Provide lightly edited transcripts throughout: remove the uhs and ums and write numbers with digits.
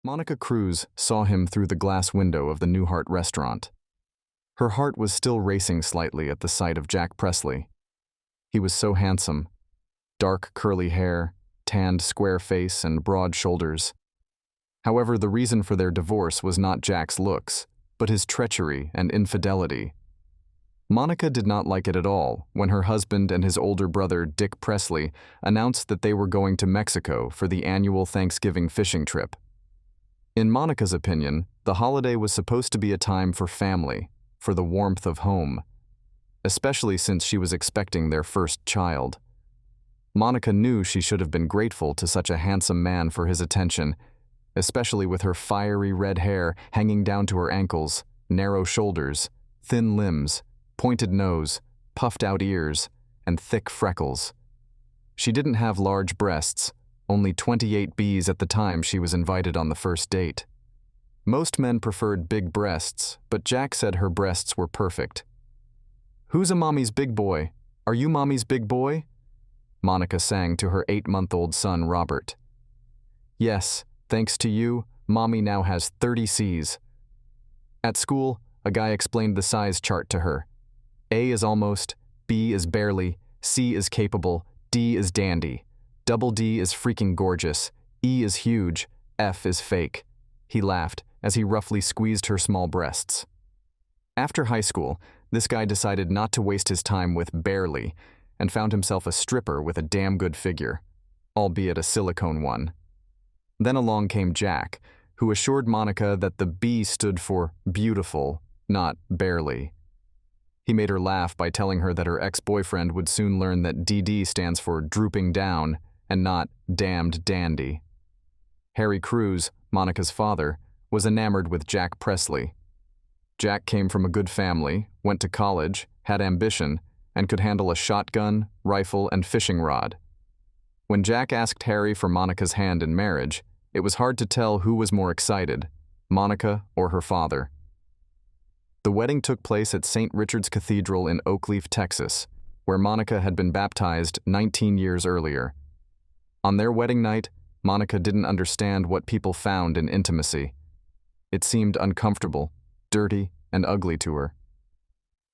Monica Cruz saw him through the glass window of the Newhart restaurant. Her heart was still racing slightly at the sight of Jack Presley. He was so handsome. Dark curly hair, tanned square face, and broad shoulders. However, the reason for their divorce was not Jack's looks, but his treachery and infidelity. Monica did not like it at all when her husband and his older brother, Dick Presley, announced that they were going to Mexico for the annual Thanksgiving fishing trip. In Monica's opinion, the holiday was supposed to be a time for family, for the warmth of home, especially since she was expecting their first child. Monica knew she should have been grateful to such a handsome man for his attention, especially with her fiery red hair hanging down to her ankles, narrow shoulders, thin limbs, pointed nose, puffed-out ears, and thick freckles. She didn't have large breasts, only 28 Bs at the time she was invited on the first date. Most men preferred big breasts, but Jack said her breasts were perfect. "Who's a mommy's big boy? Are you mommy's big boy?" Monica sang to her 8-month-old son, Robert. "Yes, thanks to you, mommy now has 30 Cs. At school, a guy explained the size chart to her. A is almost, B is barely, C is capable, D is dandy, double D is freaking gorgeous, E is huge, F is fake." He laughed as he roughly squeezed her small breasts. After high school, this guy decided not to waste his time with barely and found himself a stripper with a damn good figure, albeit a silicone one. Then along came Jack, who assured Monica that the B stood for beautiful, not barely. He made her laugh by telling her that her ex-boyfriend would soon learn that DD stands for drooping down and not damned dandy. Harry Cruz, Monica's father, was enamored with Jack Presley. Jack came from a good family, went to college, had ambition, and could handle a shotgun, rifle, and fishing rod. When Jack asked Harry for Monica's hand in marriage, it was hard to tell who was more excited, Monica or her father. The wedding took place at St. Richard's Cathedral in Oakleaf, Texas, where Monica had been baptized 19 years earlier. On their wedding night, Monica didn't understand what people found in intimacy. It seemed uncomfortable, dirty, and ugly to her.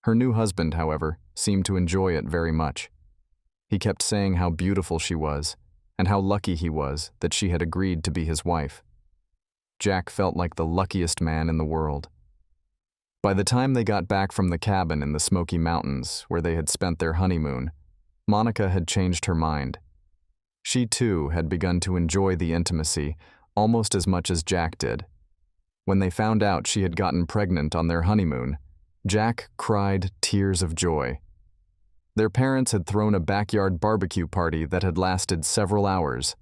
Her new husband, however, seemed to enjoy it very much. He kept saying how beautiful she was, and how lucky he was that she had agreed to be his wife. Jack felt like the luckiest man in the world. By the time they got back from the cabin in the Smoky Mountains, where they had spent their honeymoon, Monica had changed her mind. She too had begun to enjoy the intimacy almost as much as Jack did. When they found out she had gotten pregnant on their honeymoon, Jack cried tears of joy. Their parents had thrown a backyard barbecue party that had lasted several hours.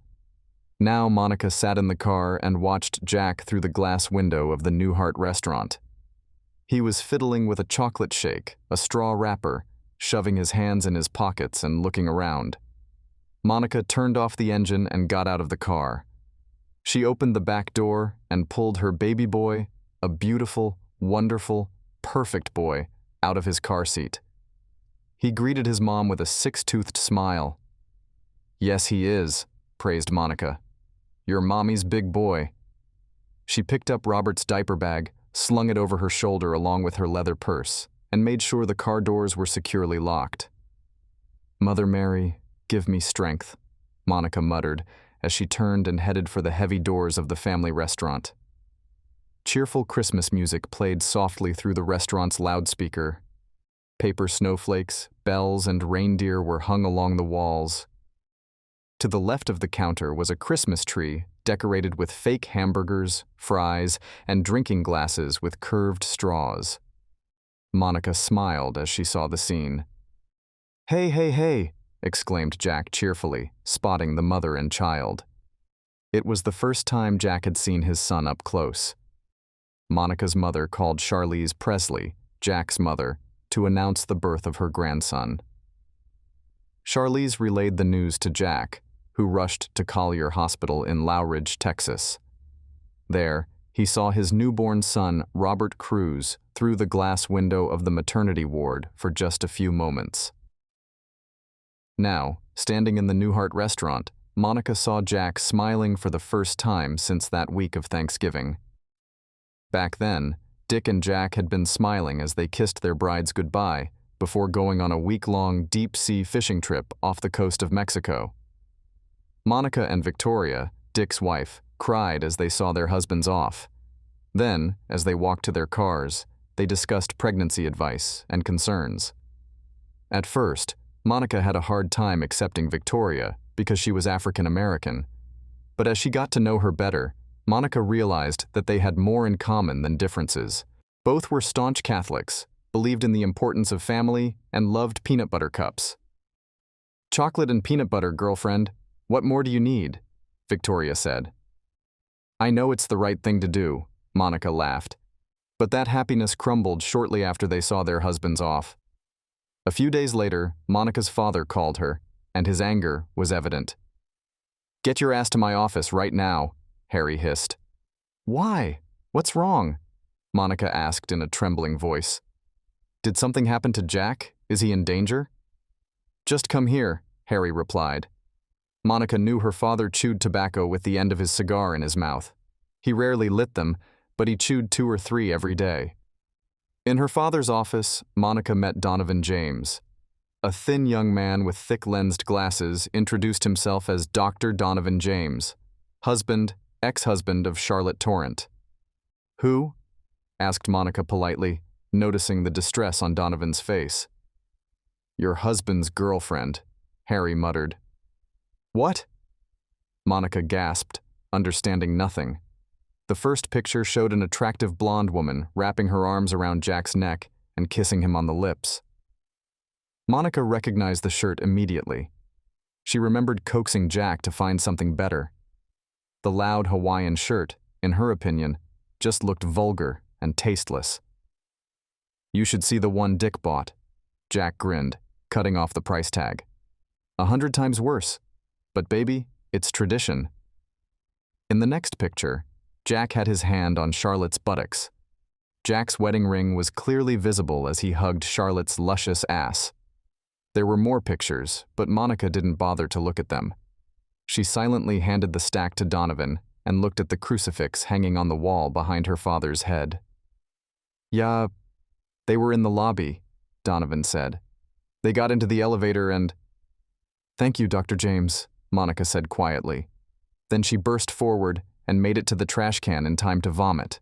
Now Monica sat in the car and watched Jack through the glass window of the Newhart restaurant. He was fiddling with a chocolate shake, a straw wrapper, shoving his hands in his pockets and looking around. Monica turned off the engine and got out of the car. She opened the back door and pulled her baby boy, a beautiful, wonderful, perfect boy, out of his car seat. He greeted his mom with a six-toothed smile. "Yes, he is," praised Monica. "You're mommy's big boy." She picked up Robert's diaper bag, slung it over her shoulder along with her leather purse, and made sure the car doors were securely locked. "Mother Mary, give me strength," Monica muttered as she turned and headed for the heavy doors of the family restaurant. Cheerful Christmas music played softly through the restaurant's loudspeaker. Paper snowflakes, bells, and reindeer were hung along the walls. To the left of the counter was a Christmas tree decorated with fake hamburgers, fries, and drinking glasses with curved straws. Monica smiled as she saw the scene. "Hey, hey, hey!" exclaimed Jack cheerfully, spotting the mother and child. It was the first time Jack had seen his son up close. Monica's mother called Charlize Presley, Jack's mother, to announce the birth of her grandson. Charlize relayed the news to Jack, who rushed to Collier Hospital in Lowridge, Texas. There, he saw his newborn son, Robert Cruz, through the glass window of the maternity ward for just a few moments. Now, standing in the Newhart restaurant, Monica saw Jack smiling for the first time since that week of Thanksgiving. Back then, Dick and Jack had been smiling as they kissed their brides goodbye before going on a week-long deep-sea fishing trip off the coast of Mexico. Monica and Victoria, Dick's wife, cried as they saw their husbands off. Then, as they walked to their cars, they discussed pregnancy advice and concerns. At first, Monica had a hard time accepting Victoria because she was African American. But as she got to know her better, Monica realized that they had more in common than differences. Both were staunch Catholics, believed in the importance of family, and loved peanut butter cups. "Chocolate and peanut butter, girlfriend. What more do you need?" Victoria said. "I know it's the right thing to do," Monica laughed. But that happiness crumbled shortly after they saw their husbands off. A few days later, Monica's father called her, and his anger was evident. "Get your ass to my office right now," Harry hissed. "Why? What's wrong?" Monica asked in a trembling voice. "Did something happen to Jack? Is he in danger?" "Just come here," Harry replied. Monica knew her father chewed tobacco with the end of his cigar in his mouth. He rarely lit them, but he chewed 2 or 3 every day. In her father's office, Monica met Donovan James. A thin young man with thick-lensed glasses introduced himself as Dr. Donovan James, ex-husband of Charlotte Torrent. "Who?" asked Monica politely, noticing the distress on Donovan's face. "Your husband's girlfriend," Harry muttered. "What?" Monica gasped, understanding nothing. The first picture showed an attractive blonde woman wrapping her arms around Jack's neck and kissing him on the lips. Monica recognized the shirt immediately. She remembered coaxing Jack to find something better. The loud Hawaiian shirt, in her opinion, just looked vulgar and tasteless. "You should see the one Dick bought," Jack grinned, cutting off the price tag. 100 times worse. But baby, it's tradition." In the next picture, Jack had his hand on Charlotte's buttocks. Jack's wedding ring was clearly visible as he hugged Charlotte's luscious ass. There were more pictures, but Monica didn't bother to look at them. She silently handed the stack to Donovan and looked at the crucifix hanging on the wall behind her father's head. "Yeah, they were in the lobby," Donovan said. "They got into the elevator and—" "Thank you, Dr. James," Monica said quietly. Then she burst forward and made it to the trash can in time to vomit.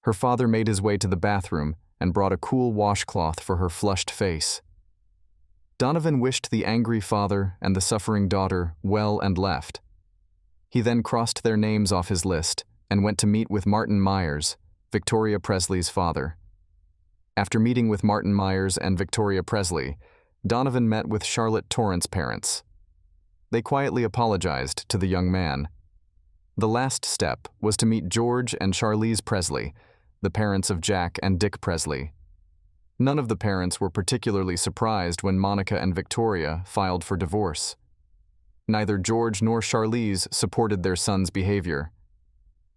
Her father made his way to the bathroom and brought a cool washcloth for her flushed face. Donovan wished the angry father and the suffering daughter well and left. He then crossed their names off his list and went to meet with Martin Myers, Victoria Presley's father. After meeting with Martin Myers and Victoria Presley, Donovan met with Charlotte Torrent's parents. They quietly apologized to the young man. The last step was to meet George and Charlize Presley, the parents of Jack and Dick Presley. None of the parents were particularly surprised when Monica and Victoria filed for divorce. Neither George nor Charlize supported their son's behavior.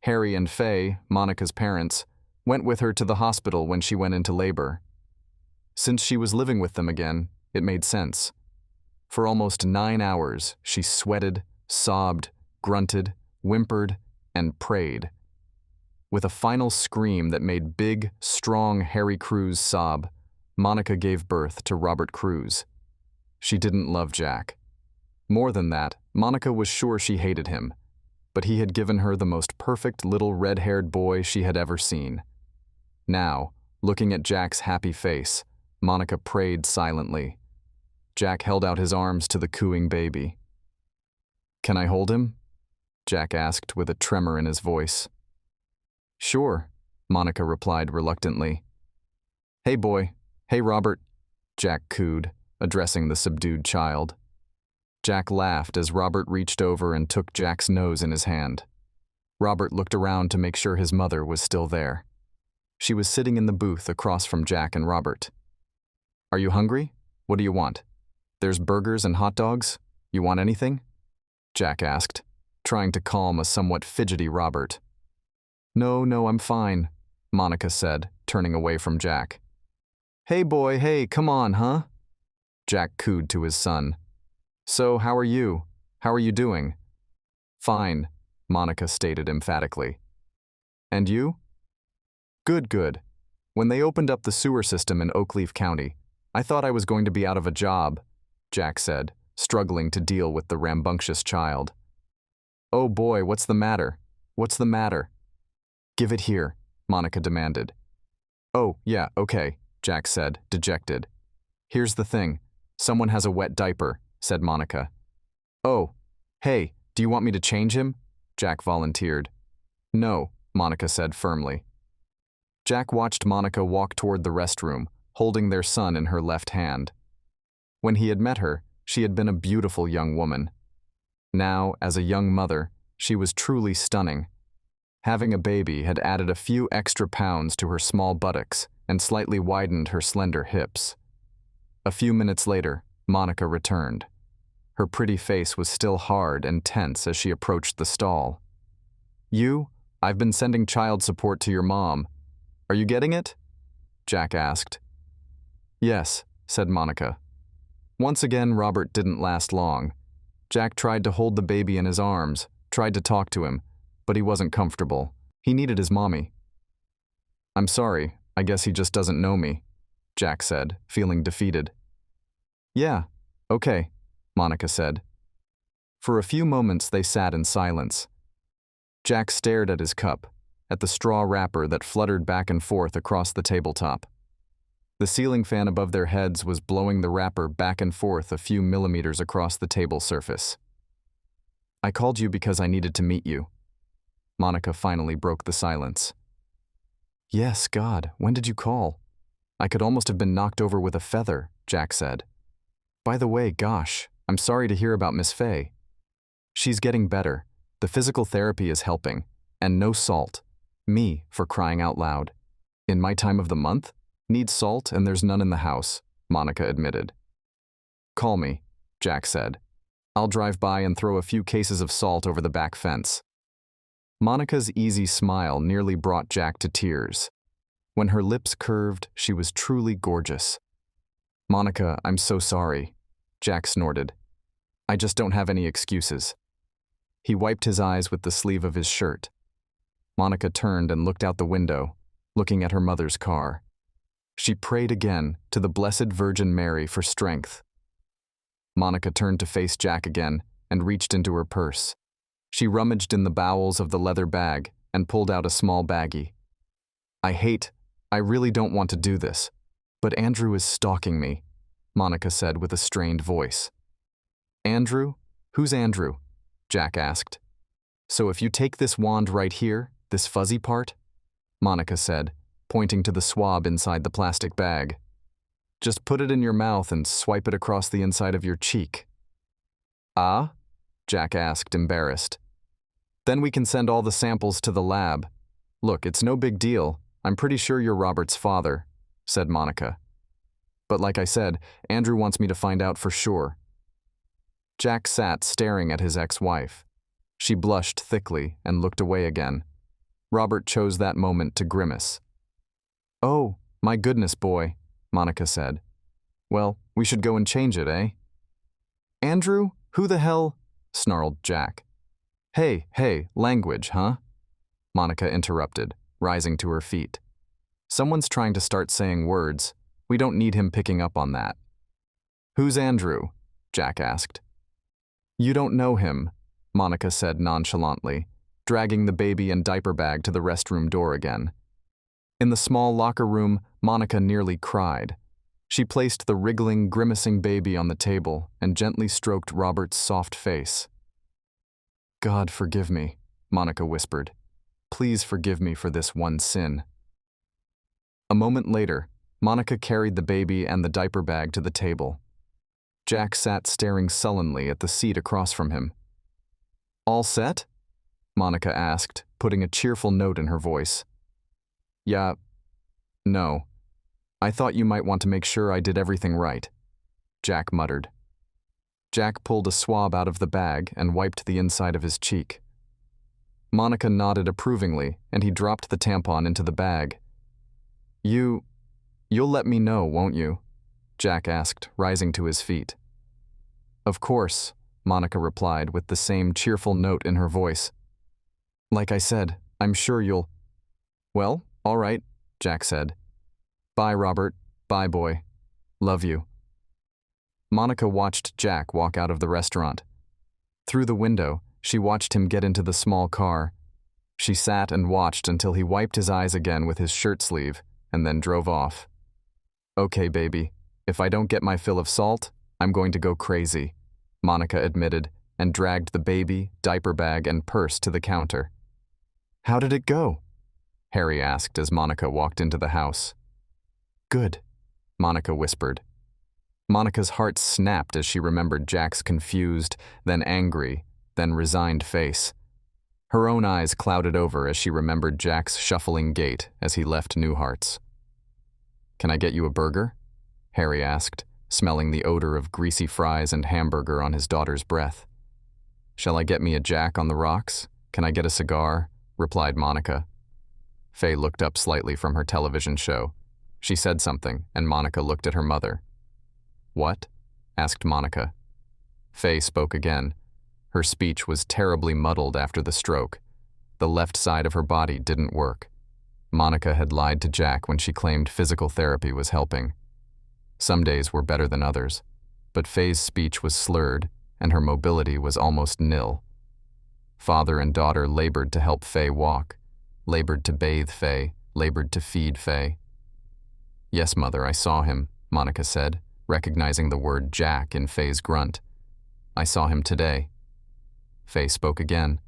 Harry and Faye, Monica's parents, went with her to the hospital when she went into labor. Since she was living with them again, it made sense. For almost 9 hours, she sweated, sobbed, grunted, whimpered, and prayed. With a final scream that made big, strong Harry Cruz sob, Monica gave birth to Robert Cruz. She didn't love Jack. More than that, Monica was sure she hated him, but he had given her the most perfect little red-haired boy she had ever seen. Now, looking at Jack's happy face, Monica prayed silently. Jack held out his arms to the cooing baby. "Can I hold him?" Jack asked with a tremor in his voice. "Sure," Monica replied reluctantly. "Hey boy, hey Robert," Jack cooed, addressing the subdued child. Jack laughed as Robert reached over and took Jack's nose in his hand. Robert looked around to make sure his mother was still there. She was sitting in the booth across from Jack and Robert. "Are you hungry? What do you want? There's burgers and hot dogs. You want anything?" Jack asked, trying to calm a somewhat fidgety Robert. No, I'm fine," Monica said, turning away from Jack. "Hey boy, hey, come on, huh?" Jack cooed to his son. "So, how are you? How are you doing? Fine, Monica stated emphatically. And you? Good, good. When they opened up the sewer system in Oakleaf County, I thought I was going to be out of a job, Jack said, struggling to deal with the rambunctious child. Oh boy, what's the matter? What's the matter? Give it here, Monica demanded. Oh, yeah, okay, Jack said, dejected. Here's the thing. Someone has a wet diaper, said Monica. Oh, hey, do you want me to change him? Jack volunteered. No, Monica said firmly. Jack watched Monica walk toward the restroom, holding their son in her left hand. When he had met her, she had been a beautiful young woman. Now, as a young mother, she was truly stunning. Having a baby had added a few extra pounds to her small buttocks and slightly widened her slender hips. A few minutes later, Monica returned. Her pretty face was still hard and tense as she approached the stall. I've been sending child support to your mom. Are you getting it? Jack asked. Yes, said Monica. Once again, Robert didn't last long. Jack tried to hold the baby in his arms, tried to talk to him, but he wasn't comfortable. He needed his mommy. I'm sorry, I guess he just doesn't know me, Jack said, feeling defeated. Yeah, okay, Monica said. For a few moments they sat in silence. Jack stared at his cup, at the straw wrapper that fluttered back and forth across the tabletop. The ceiling fan above their heads was blowing the wrapper back and forth a few millimeters across the table surface. I called you because I needed to meet you. Monica finally broke the silence. Yes, God, when did you call? I could almost have been knocked over with a feather, Jack said. By the way, gosh, I'm sorry to hear about Miss Fay. She's getting better. The physical therapy is helping. And no salt. Me, for crying out loud. In my time of the month? Need salt and there's none in the house, Monica admitted. Call me, Jack said. I'll drive by and throw a few cases of salt over the back fence. Monica's easy smile nearly brought Jack to tears. When her lips curved, she was truly gorgeous. Monica, I'm so sorry, Jack snorted. I just don't have any excuses. He wiped his eyes with the sleeve of his shirt. Monica turned and looked out the window, looking at her mother's car. She prayed again to the Blessed Virgin Mary for strength. Monica turned to face Jack again and reached into her purse. She rummaged in the bowels of the leather bag and pulled out a small baggie. I really don't want to do this, but Andrew is stalking me, Monica said with a strained voice. Andrew? Who's Andrew? Jack asked. So if you take this wand right here, this fuzzy part, Monica said, pointing to the swab inside the plastic bag. Just put it in your mouth and swipe it across the inside of your cheek. Ah? Jack asked, embarrassed. Then we can send all the samples to the lab. Look, it's no big deal. I'm pretty sure you're Robert's father, said Monica. But like I said, Andrew wants me to find out for sure. Jack sat staring at his ex-wife. She blushed thickly and looked away again. Robert chose that moment to grimace. Oh, my goodness, boy, Monica said. Well, we should go and change it, eh? Andrew, who the hell? Snarled Jack. Hey, language, huh? Monica interrupted, rising to her feet. Someone's trying to start saying words. We don't need him picking up on that. Who's Andrew? Jack asked. You don't know him, Monica said nonchalantly, dragging the baby and diaper bag to the restroom door again. In the small locker room, Monica nearly cried. She placed the wriggling, grimacing baby on the table and gently stroked Robert's soft face. God forgive me, Monica whispered. Please forgive me for this one sin. A moment later, Monica carried the baby and the diaper bag to the table. Jack sat staring sullenly at the seat across from him. All set? Monica asked, putting a cheerful note in her voice. Yeah, no. I thought you might want to make sure I did everything right, Jack muttered. Jack pulled a swab out of the bag and wiped the inside of his cheek. Monica nodded approvingly, and he dropped the tampon into the bag. You'll let me know, won't you? Jack asked, rising to his feet. Of course, Monica replied with the same cheerful note in her voice. Like I said, I'm sure you'll... Well, all right, Jack said. Bye, Robert. Bye, boy. Love you. Monica watched Jack walk out of the restaurant. Through the window, she watched him get into the small car. She sat and watched until he wiped his eyes again with his shirt sleeve and then drove off. Okay, baby, if I don't get my fill of salt, I'm going to go crazy, Monica admitted and dragged the baby, diaper bag, and purse to the counter. How did it go? Harry asked as Monica walked into the house. Good, Monica whispered. Monica's heart snapped as she remembered Jack's confused, then angry, then resigned face. Her own eyes clouded over as she remembered Jack's shuffling gait as he left Newhart's. Can I get you a burger? Harry asked, smelling the odor of greasy fries and hamburger on his daughter's breath. Shall I get me a Jack on the rocks? Can I get a cigar? Replied Monica. Faye looked up slightly from her television show. She said something, and Monica looked at her mother. What? Asked Monica. Faye spoke again. Her speech was terribly muddled after the stroke. The left side of her body didn't work. Monica had lied to Jack when she claimed physical therapy was helping. Some days were better than others, but Faye's speech was slurred, and her mobility was almost nil. Father and daughter labored to help Faye walk, labored to bathe Faye, labored to feed Faye. Yes, Mother, I saw him, Monica said, recognizing the word Jack in Faye's grunt. I saw him today. Faye spoke again.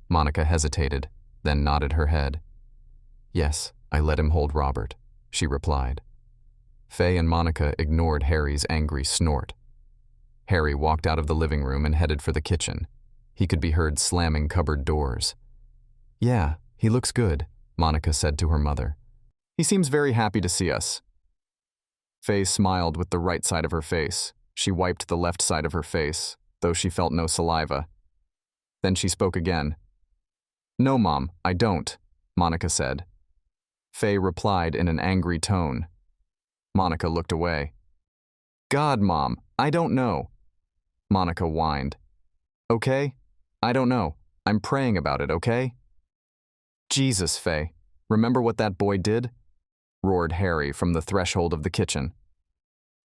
Monica hesitated, then nodded her head. Yes, I let him hold Robert, she replied. Faye and Monica ignored Harry's angry snort. Harry walked out of the living room and headed for the kitchen. He could be heard slamming cupboard doors. Yeah, he looks good, Monica said to her mother. He seems very happy to see us. Faye smiled with the right side of her face. She wiped the left side of her face, though she felt no saliva. Then she spoke again. No, Mom, I don't, Monica said. Faye replied in an angry tone. Monica looked away. God, Mom, I don't know. Monica whined. Okay? I don't know. I'm praying about it, okay? Jesus, Faye. Remember what that boy did? Roared Harry from the threshold of the kitchen.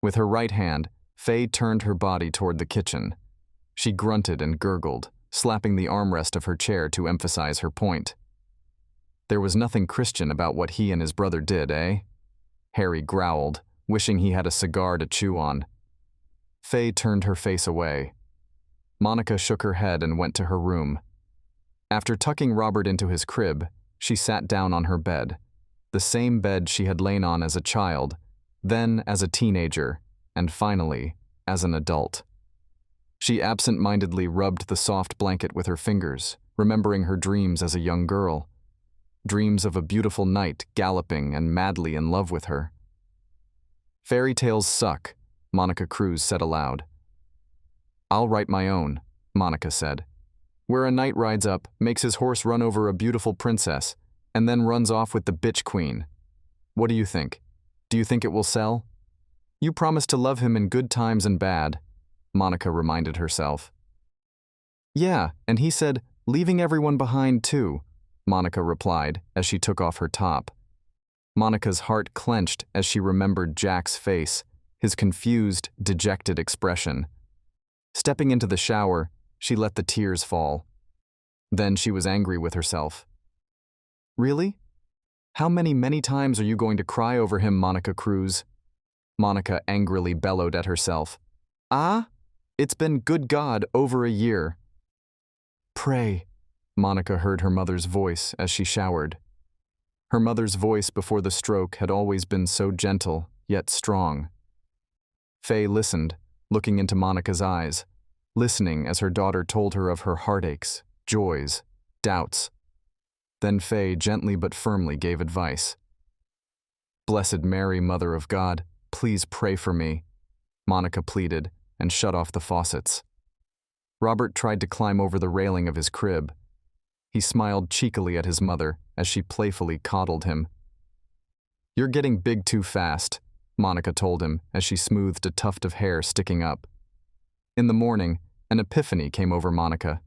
With her right hand, Faye turned her body toward the kitchen. She grunted and gurgled, slapping the armrest of her chair to emphasize her point. There was nothing Christian about what he and his brother did, eh? Harry growled, wishing he had a cigar to chew on. Faye turned her face away. Monica shook her head and went to her room. After tucking Robert into his crib, she sat down on her bed, the same bed she had lain on as a child, then as a teenager, and finally, as an adult. She absent-mindedly rubbed the soft blanket with her fingers, remembering her dreams as a young girl. Dreams of a beautiful knight galloping and madly in love with her. Fairy tales suck, Monica Cruz said aloud. I'll write my own, Monica said. Where a knight rides up, makes his horse run over a beautiful princess, and then runs off with the bitch queen. What do you think? Do you think it will sell? You promised to love him in good times and bad, Monica reminded herself. Yeah, and he said, leaving everyone behind too, Monica replied as she took off her top. Monica's heart clenched as she remembered Jack's face, his confused, dejected expression. Stepping into the shower, she let the tears fall. Then she was angry with herself. Really? How many times are you going to cry over him, Monica Cruz? Monica angrily bellowed at herself. Ah? It's been, good God, over a year. Pray, Monica heard her mother's voice as she showered. Her mother's voice before the stroke had always been so gentle, yet strong. Faye listened, looking into Monica's eyes, listening as her daughter told her of her heartaches, joys, doubts. Then Faye gently but firmly gave advice. Blessed Mary, Mother of God, please pray for me, Monica pleaded and shut off the faucets. Robert tried to climb over the railing of his crib. He smiled cheekily at his mother as she playfully coddled him. You're getting big too fast, Monica told him as she smoothed a tuft of hair sticking up. In the morning, An epiphany came over Monica.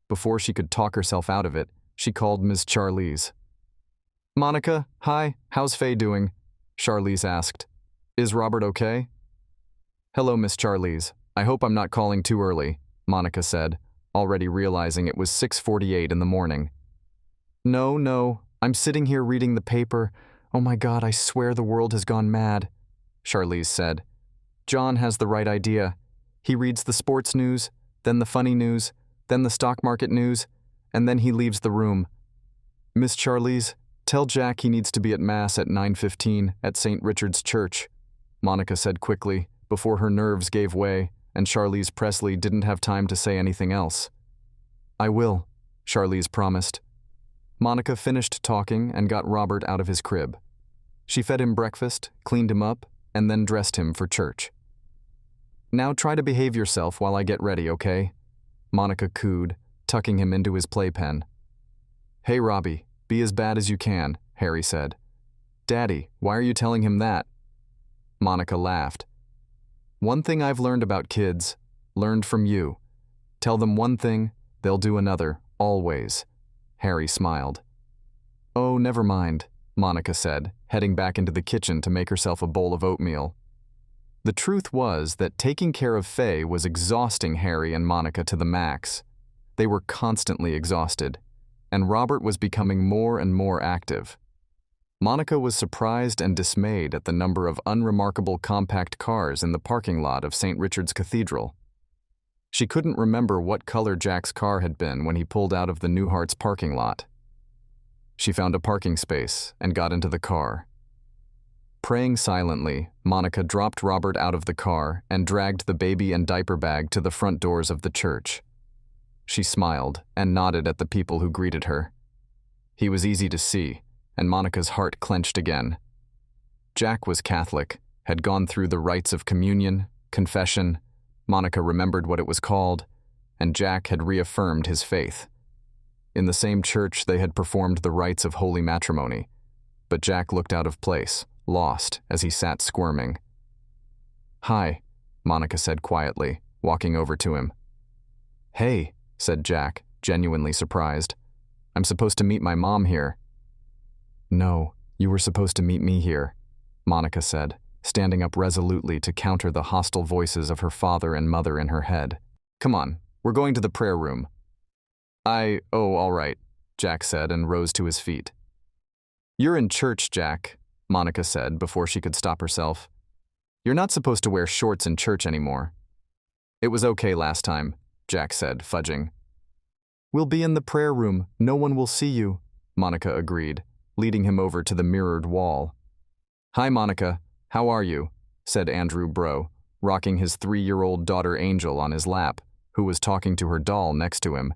Before she could talk herself out of it, she called Ms. Charlize. "Monica, hi, how's Faye doing?" Charlize asked. "Is Robert okay?" "Hello, Miss Charlize. I hope I'm not calling too early," Monica said, already realizing it was 6:48 in the morning. No, I'm sitting here reading the paper. Oh my God, I swear the world has gone mad," Charlize said. "John has the right idea. He reads the sports news, then the funny news, then the stock market news, and then he leaves the room. Miss Charlize, tell Jack he needs to be at Mass at 9:15 at St. Richard's Church," Monica said quickly, before her nerves gave way and Charlize Presley didn't have time to say anything else. "I will," Charlize promised. Monica finished talking and got Robert out of his crib. She fed him breakfast, cleaned him up, and then dressed him for church. "Now try to behave yourself while I get ready, okay?" Monica cooed, tucking him into his playpen. "Hey, Robbie, be as bad as you can," Harry said. "Daddy, why are you telling him that?" Monica laughed. "One thing I've learned about kids, learned from you. Tell them one thing, they'll do another, always." Harry smiled. "Oh, never mind," Monica said, heading back into the kitchen to make herself a bowl of oatmeal. The truth was that taking care of Faye was exhausting Harry and Monica to the max. They were constantly exhausted, and Robert was becoming more and more active. Monica was surprised and dismayed at the number of unremarkable compact cars in the parking lot of St. Richard's Cathedral. She couldn't remember what color Jack's car had been when he pulled out of the Newhart's parking lot. She found a parking space and got into the car. Praying silently, Monica dropped Robert out of the car and dragged the baby and diaper bag to the front doors of the church. She smiled and nodded at the people who greeted her. He was easy to see, and Monica's heart clenched again. Jack was Catholic, had gone through the rites of communion, confession. Monica remembered what it was called, and Jack had reaffirmed his faith. In the same church, they had performed the rites of holy matrimony, but Jack looked out of place, lost, as he sat squirming. "Hi," Monica said quietly, walking over to him. "Hey," said Jack, genuinely surprised. "I'm supposed to meet my mom here." "No, you were supposed to meet me here," Monica said, standing up resolutely to counter the hostile voices of her father and mother in her head. "Come on, we're going to the prayer room." Oh, all right," Jack said and rose to his feet. "You're in church, Jack," Monica said before she could stop herself. "You're not supposed to wear shorts in church anymore." "It was okay last time," Jack said, fudging. "We'll be in the prayer room. No one will see you," Monica agreed, leading him over to the mirrored wall. "Hi, Monica. How are you?" said Andrew Bro, rocking his 3-year-old daughter Angel on his lap, who was talking to her doll next to him.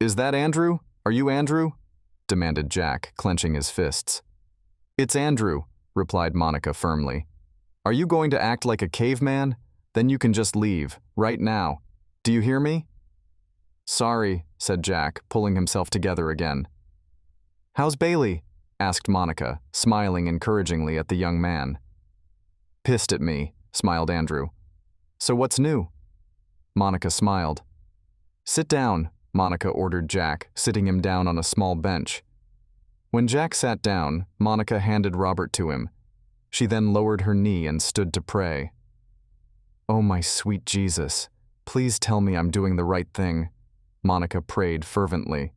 "Is that Andrew? Are you Andrew?" demanded Jack, clenching his fists. "It's Andrew," replied Monica firmly. "Are you going to act like a caveman? Then you can just leave, right now. Do you hear me?" "Sorry," said Jack, pulling himself together again. "How's Bailey?" asked Monica, smiling encouragingly at the young man. "Pissed at me," smiled Andrew. "So what's new?" Monica smiled. "Sit down," Monica ordered Jack, sitting him down on a small bench. When Jack sat down, Monica handed Robert to him. She then lowered her knee and stood to pray. "Oh, my sweet Jesus, please tell me I'm doing the right thing," Monica prayed fervently.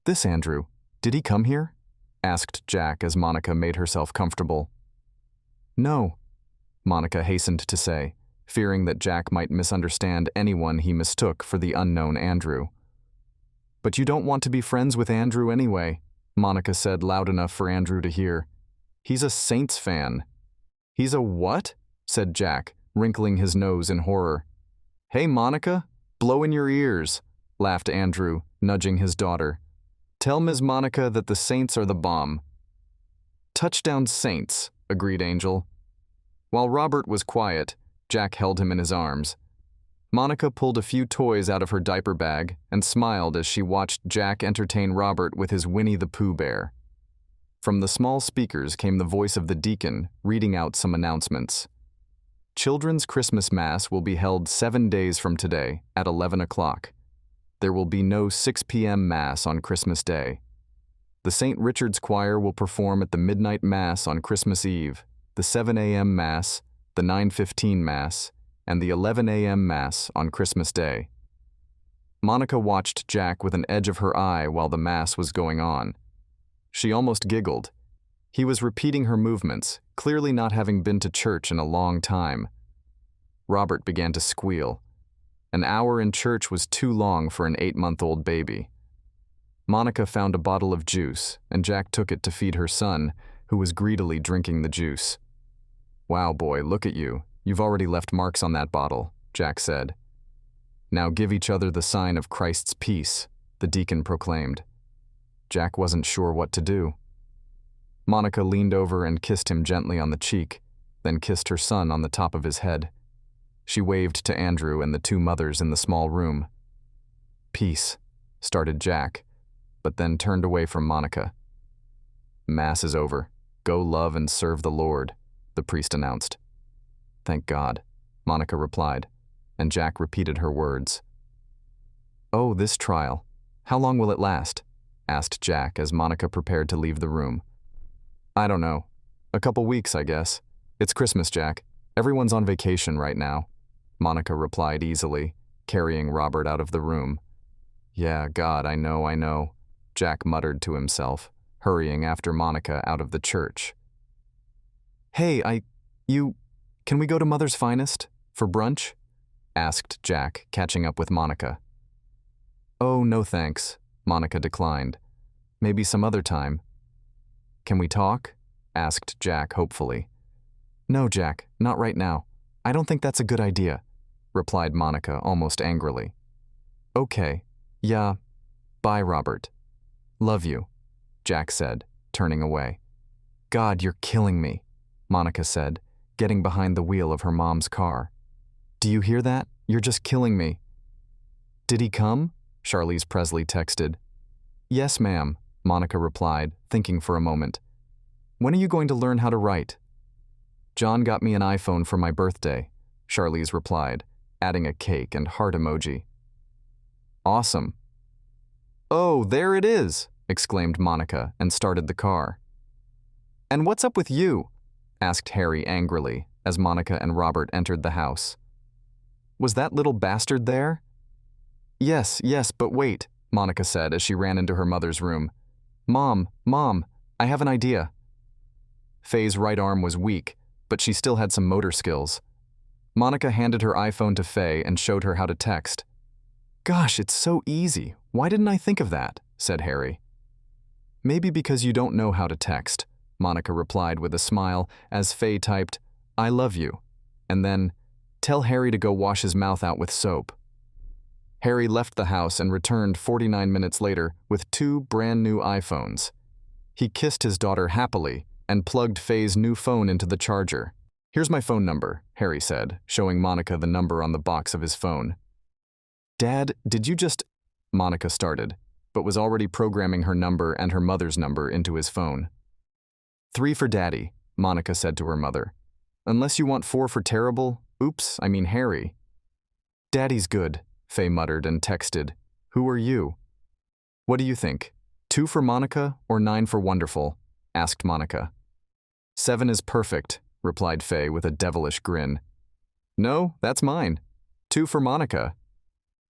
"This Andrew, did he come here?" asked Jack as Monica made herself comfortable. "No," Monica hastened to say, fearing that Jack might misunderstand anyone he mistook for the unknown Andrew. "But you don't want to be friends with Andrew anyway," Monica said loud enough for Andrew to hear. "He's a Saints fan." "He's a what?" said Jack, wrinkling his nose in horror. "Hey, Monica, blow in your ears," laughed Andrew, nudging his daughter. "Tell Ms. Monica that the Saints are the bomb." "Touchdown Saints," agreed Angel. While Robert was quiet, Jack held him in his arms. Monica pulled a few toys out of her diaper bag and smiled as she watched Jack entertain Robert with his Winnie the Pooh bear. From the small speakers came the voice of the deacon, reading out some announcements. Children's Christmas Mass will be held 7 days from today at 11 o'clock. There will be no 6 p.m. Mass on Christmas Day. The St. Richard's Choir will perform at the Midnight Mass on Christmas Eve, the 7 a.m. Mass, the 9:15 Mass, and the 11 a.m. Mass on Christmas Day. Monica watched Jack with an edge of her eye while the Mass was going on. She almost giggled. He was repeating her movements, clearly not having been to church in a long time. Robert began to squeal. An hour in church was too long for an 8-month-old baby. Monica found a bottle of juice, and Jack took it to feed her son, who was greedily drinking the juice. "Wow, boy, look at you. You've already left marks on that bottle," Jack said. "Now give each other the sign of Christ's peace," the deacon proclaimed. Jack wasn't sure what to do. Monica leaned over and kissed him gently on the cheek, then kissed her son on the top of his head. She waved to Andrew and the two mothers in the small room. "Peace," started Jack, but then turned away from Monica. "Mass is over. Go love and serve the Lord," the priest announced. "Thank God," Monica replied, and Jack repeated her words. "Oh, this trial. How long will it last?" asked Jack as Monica prepared to leave the room. "I don't know. A couple weeks, I guess. It's Christmas, Jack. Everyone's on vacation right now," Monica replied easily, carrying Robert out of the room. "Yeah, God, I know," Jack muttered to himself, hurrying after Monica out of the church. "Hey, can we go to Mother's Finest for brunch?" asked Jack, catching up with Monica. "Oh, no thanks," Monica declined. "Maybe some other time." "Can we talk?" asked Jack hopefully. "No, Jack, not right now. I don't think that's a good idea," replied Monica almost angrily. "Okay, yeah, bye, Robert. Love you," Jack said, turning away. "God, you're killing me," Monica said, getting behind the wheel of her mom's car. "Do you hear that? You're just killing me." "Did he come?" Charlize Presley texted. "Yes, ma'am," Monica replied, thinking for a moment. "When are you going to learn how to write?" "John got me an iPhone for my birthday," Charlize replied, adding a cake and heart emoji. "Awesome." "Oh, there it is," exclaimed Monica and started the car. "And what's up with you?" asked Harry angrily as Monica and Robert entered the house. "Was that little bastard there?" Yes, but wait," Monica said as she ran into her mother's room. Mom, I have an idea." Faye's right arm was weak, but she still had some motor skills. Monica handed her iPhone to Faye and showed her how to text. "Gosh, it's so easy. Why didn't I think of that?" said Harry. "Maybe because you don't know how to text," Monica replied with a smile as Faye typed, "I love you," and then, "Tell Harry to go wash his mouth out with soap." Harry left the house and returned 49 minutes later with 2 brand new iPhones. He kissed his daughter happily and plugged Faye's new phone into the charger. "Here's my phone number," Harry said, showing Monica the number on the box of his phone. "Dad, did you just—" Monica started, but was already programming her number and her mother's number into his phone. "3 for Daddy," Monica said to her mother. "Unless you want 4 for Terrible, Harry." "Daddy's good," Faye muttered and texted, "Who are you?" "What do you think? 2 for Monica or 9 for Wonderful?" asked Monica. 7 is perfect, replied Faye with a devilish grin. "No, that's mine. 2 for Monica."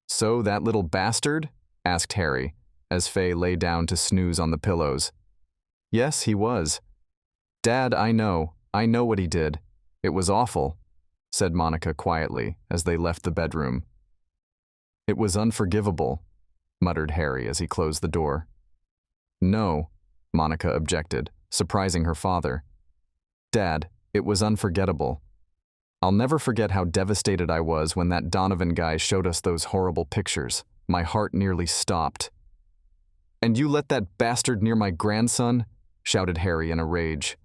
"So that little bastard?" asked Harry, as Faye lay down to snooze on the pillows. "Yes, he was." "Dad, I know what he did. It was awful," said Monica quietly as they left the bedroom. "It was unforgivable," muttered Harry as he closed the door. "No," Monica objected, surprising her father. "Dad, it was unforgettable. I'll never forget how devastated I was when that Donovan guy showed us those horrible pictures. My heart nearly stopped." "And you let that bastard near my grandson?" shouted Harry in a rage.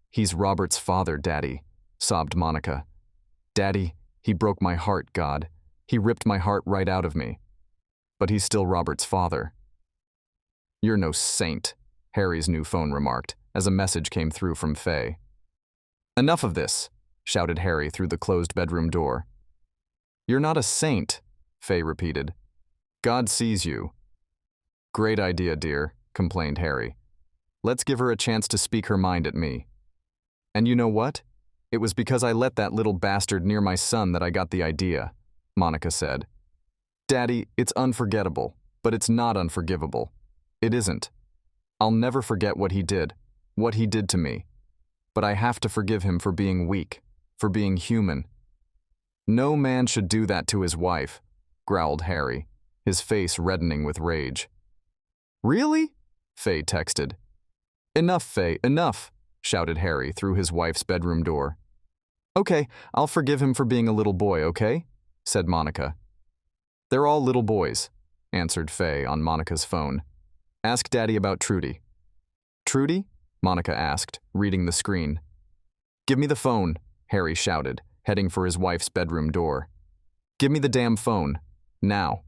"He's Robert's father, Daddy," sobbed Monica. "Daddy, he broke my heart, God. He ripped my heart right out of me. But he's still Robert's father." "You're no saint," Harry's new phone remarked, as a message came through from Faye. "Enough of this," shouted Harry through the closed bedroom door. You're not a saint, Faye repeated. God sees you. Great idea, dear, complained Harry. Let's give her a chance to speak her mind at me. And you know what? It was because I let that little bastard near my son that I got the idea, Monica said. Daddy, it's unforgettable, but it's not unforgivable. It isn't. I'll never forget what he did to me. But I have to forgive him for being weak, for being human. No man should do that to his wife, growled Harry, his face reddening with rage. Really? Faye texted. Enough, Faye, enough, shouted Harry through his wife's bedroom door. Okay, I'll forgive him for being a little boy, okay? Said Monica. They're all little boys, answered Faye on Monica's phone. Ask Daddy about Trudy. Trudy? Monica asked, reading the screen. Give me the phone, Harry shouted, heading for his wife's bedroom door. Give me the damn phone, now.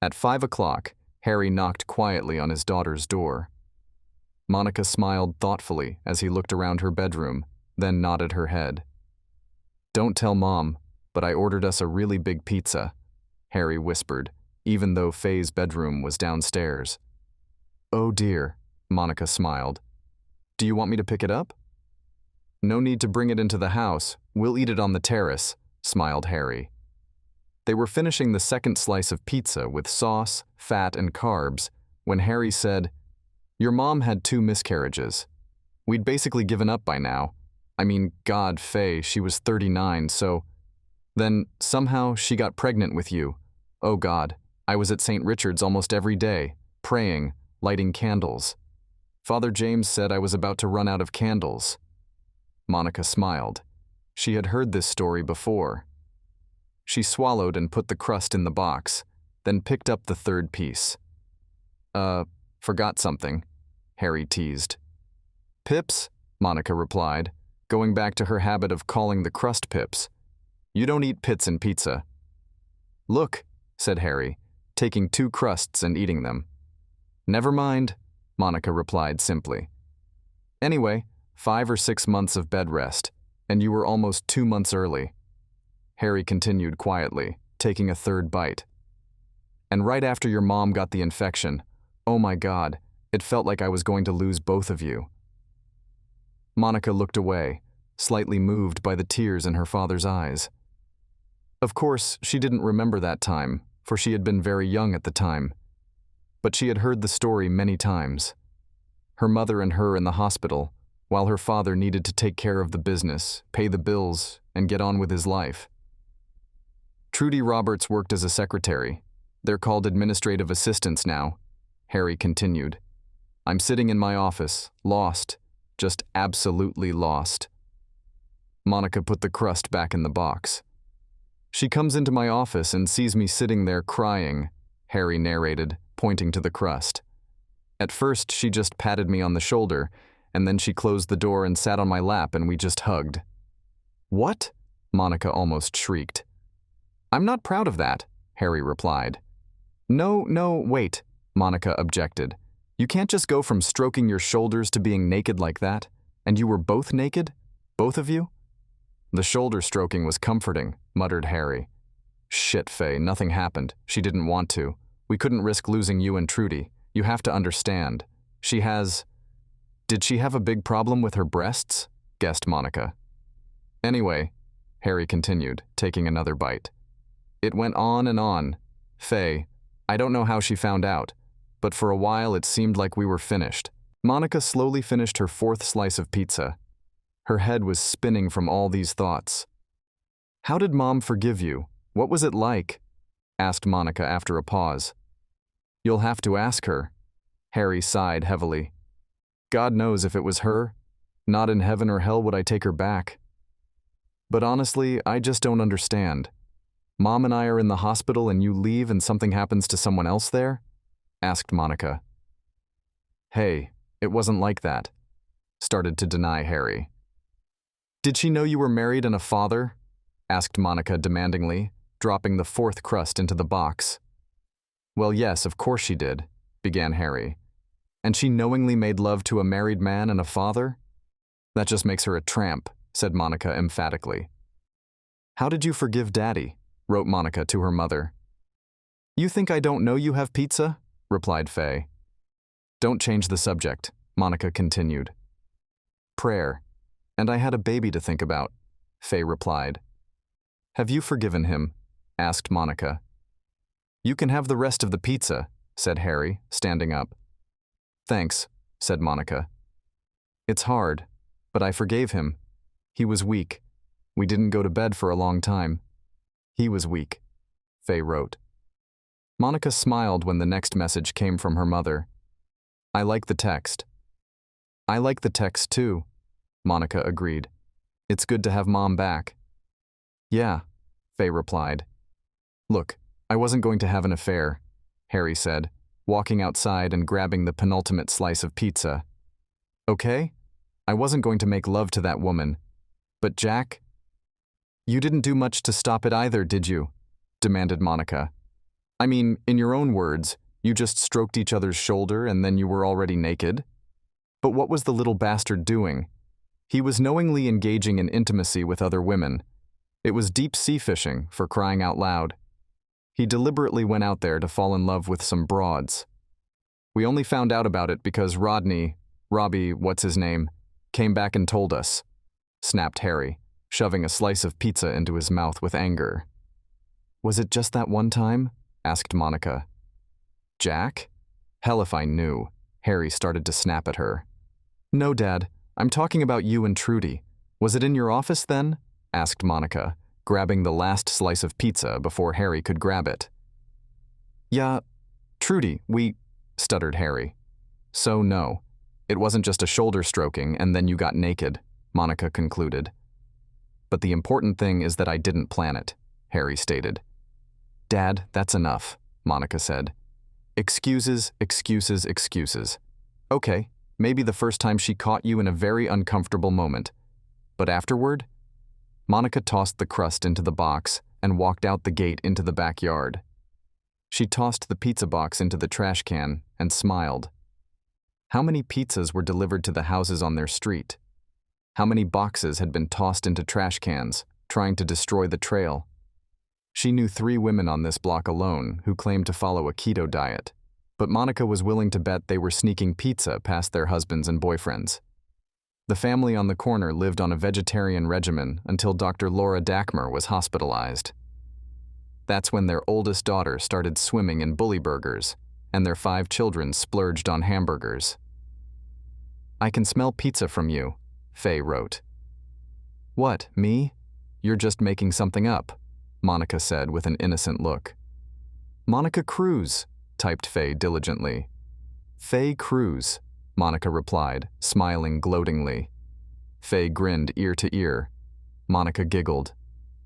At 5 o'clock, Harry knocked quietly on his daughter's door. Monica smiled thoughtfully as he looked around her bedroom, then nodded her head. Don't tell Mom, but I ordered us a really big pizza, Harry whispered, even though Faye's bedroom was downstairs. Oh dear, Monica smiled. Do you want me to pick it up? No need to bring it into the house. We'll eat it on the terrace, smiled Harry. They were finishing the second slice of pizza with sauce, fat, and carbs when Harry said, Your mom had 2 miscarriages. We'd basically given up by now. I mean, God, Faye, she was 39, so... Then, somehow, she got pregnant with you. Oh God, I was at St. Richard's almost every day, praying, lighting candles. Father James said I was about to run out of candles. Monica smiled. She had heard this story before. She swallowed and put the crust in the box, then picked up the third piece. Forgot something, Harry teased. Pips, Monica replied, going back to her habit of calling the crust pips. You don't eat pits in pizza. Look, said Harry, taking 2 crusts and eating them. Never mind, Monica replied simply. Anyway, 5 or 6 months of bed rest, and you were almost 2 months early. Harry continued quietly, taking a third bite. And right after your mom got the infection, oh my God, it felt like I was going to lose both of you. Monica looked away, slightly moved by the tears in her father's eyes. Of course, she didn't remember that time, for she had been very young at the time. But she had heard the story many times. Her mother and her in the hospital, while her father needed to take care of the business, pay the bills, and get on with his life. Trudy Roberts worked as a secretary. They're called administrative assistants now, Harry continued. I'm sitting in my office, lost, just absolutely lost. Monica put the crust back in the box. She comes into my office and sees me sitting there crying, Harry narrated, pointing to the crust. At first, she just patted me on the shoulder, and then she closed the door and sat on my lap and we just hugged. What? Monica almost shrieked. I'm not proud of that, Harry replied. No, wait, Monica objected. You can't just go from stroking your shoulders to being naked like that. And you were both naked? Both of you? The shoulder stroking was comforting, muttered Harry. Shit, Faye, nothing happened. She didn't want to. We couldn't risk losing you and Trudy. You have to understand. She has... Did she have a big problem with her breasts? Guessed Monica. Anyway, Harry continued, taking another bite. It went on and on. Faye, I don't know how she found out, but for a while it seemed like we were finished. Monica slowly finished her 4th slice of pizza. Her head was spinning from all these thoughts. How did Mom forgive you? What was it like? Asked Monica after a pause. You'll have to ask her. Harry sighed heavily. God knows if it was her. Not in heaven or hell would I take her back. But honestly, I just don't understand. Mom and I are in the hospital and you leave and something happens to someone else there? Asked Monica. Hey, it wasn't like that. Started to deny Harry. Did she know you were married and a father? Asked Monica demandingly, dropping the 4th crust into the box. Well, yes, of course she did, began Harry. And she knowingly made love to a married man and a father? That just makes her a tramp, said Monica emphatically. How did you forgive Daddy? Wrote Monica to her mother. You think I don't know you have pizza? Replied Faye. Don't change the subject, Monica continued. Prayer. And I had a baby to think about, Faye replied. Have you forgiven him? Asked Monica. You can have the rest of the pizza, said Harry, standing up. Thanks, said Monica. It's hard, but I forgave him. He was weak. We didn't go to bed for a long time. He was weak, Faye wrote. Monica smiled when the next message came from her mother. I like the text. I like the text too, Monica agreed. It's good to have Mom back. Yeah, Faye replied. Look, I wasn't going to have an affair, Harry said, walking outside and grabbing the penultimate slice of pizza. Okay? I wasn't going to make love to that woman. But Jack? You didn't do much to stop it either, did you? Demanded Monica. I mean, in your own words, you just stroked each other's shoulder and then you were already naked? But what was the little bastard doing? He was knowingly engaging in intimacy with other women. It was deep-sea fishing, for crying out loud. He deliberately went out there to fall in love with some broads. We only found out about it because Robbie, what's his name, came back and told us, snapped Harry, shoving a slice of pizza into his mouth with anger. Was it just that one time? Asked Monica. Jack? Hell if I knew. Harry started to snap at her. No, Dad. I'm talking about you and Trudy. Was it in your office then? Asked Monica, grabbing the last slice of pizza before Harry could grab it. Yeah, Trudy, stuttered Harry. So no, it wasn't just a shoulder stroking and then you got naked, Monica concluded. But the important thing is that I didn't plan it, Harry stated. Dad, that's enough, Monica said. Excuses, excuses, excuses. Okay, maybe the first time she caught you in a very uncomfortable moment. But afterward? Monica tossed the crust into the box and walked out the gate into the backyard. She tossed the pizza box into the trash can and smiled. How many pizzas were delivered to the houses on their street? How many boxes had been tossed into trash cans, trying to destroy the trail? She knew 3 women on this block alone who claimed to follow a keto diet, but Monica was willing to bet they were sneaking pizza past their husbands and boyfriends. The family on the corner lived on a vegetarian regimen until Dr. Laura Dackmer was hospitalized. That's when their oldest daughter started swimming in bully burgers, and their 5 children splurged on hamburgers. I can smell pizza from you, Faye wrote. What, me? You're just making something up, Monica said with an innocent look. Monica Cruz, typed Faye diligently. Faye Cruz, Monica replied, smiling gloatingly. Faye grinned ear to ear. Monica giggled.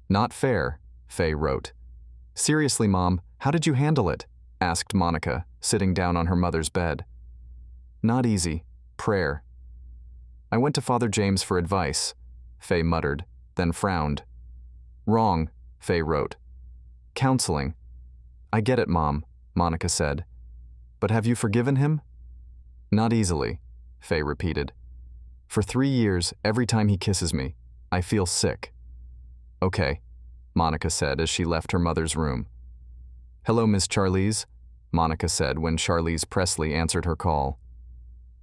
Not fair, Faye wrote. Seriously, Mom, how did you handle it? Asked Monica, sitting down on her mother's bed. Not easy. Prayer. I went to Father James for advice, Faye muttered, then frowned. Wrong, Faye wrote. Counseling. I get it, Mom, Monica said. But have you forgiven him? Not easily, Faye repeated. For 3 years, every time he kisses me, I feel sick. Okay, Monica said as she left her mother's room. Hello, Miss Charlize, Monica said when Charlize Presley answered her call.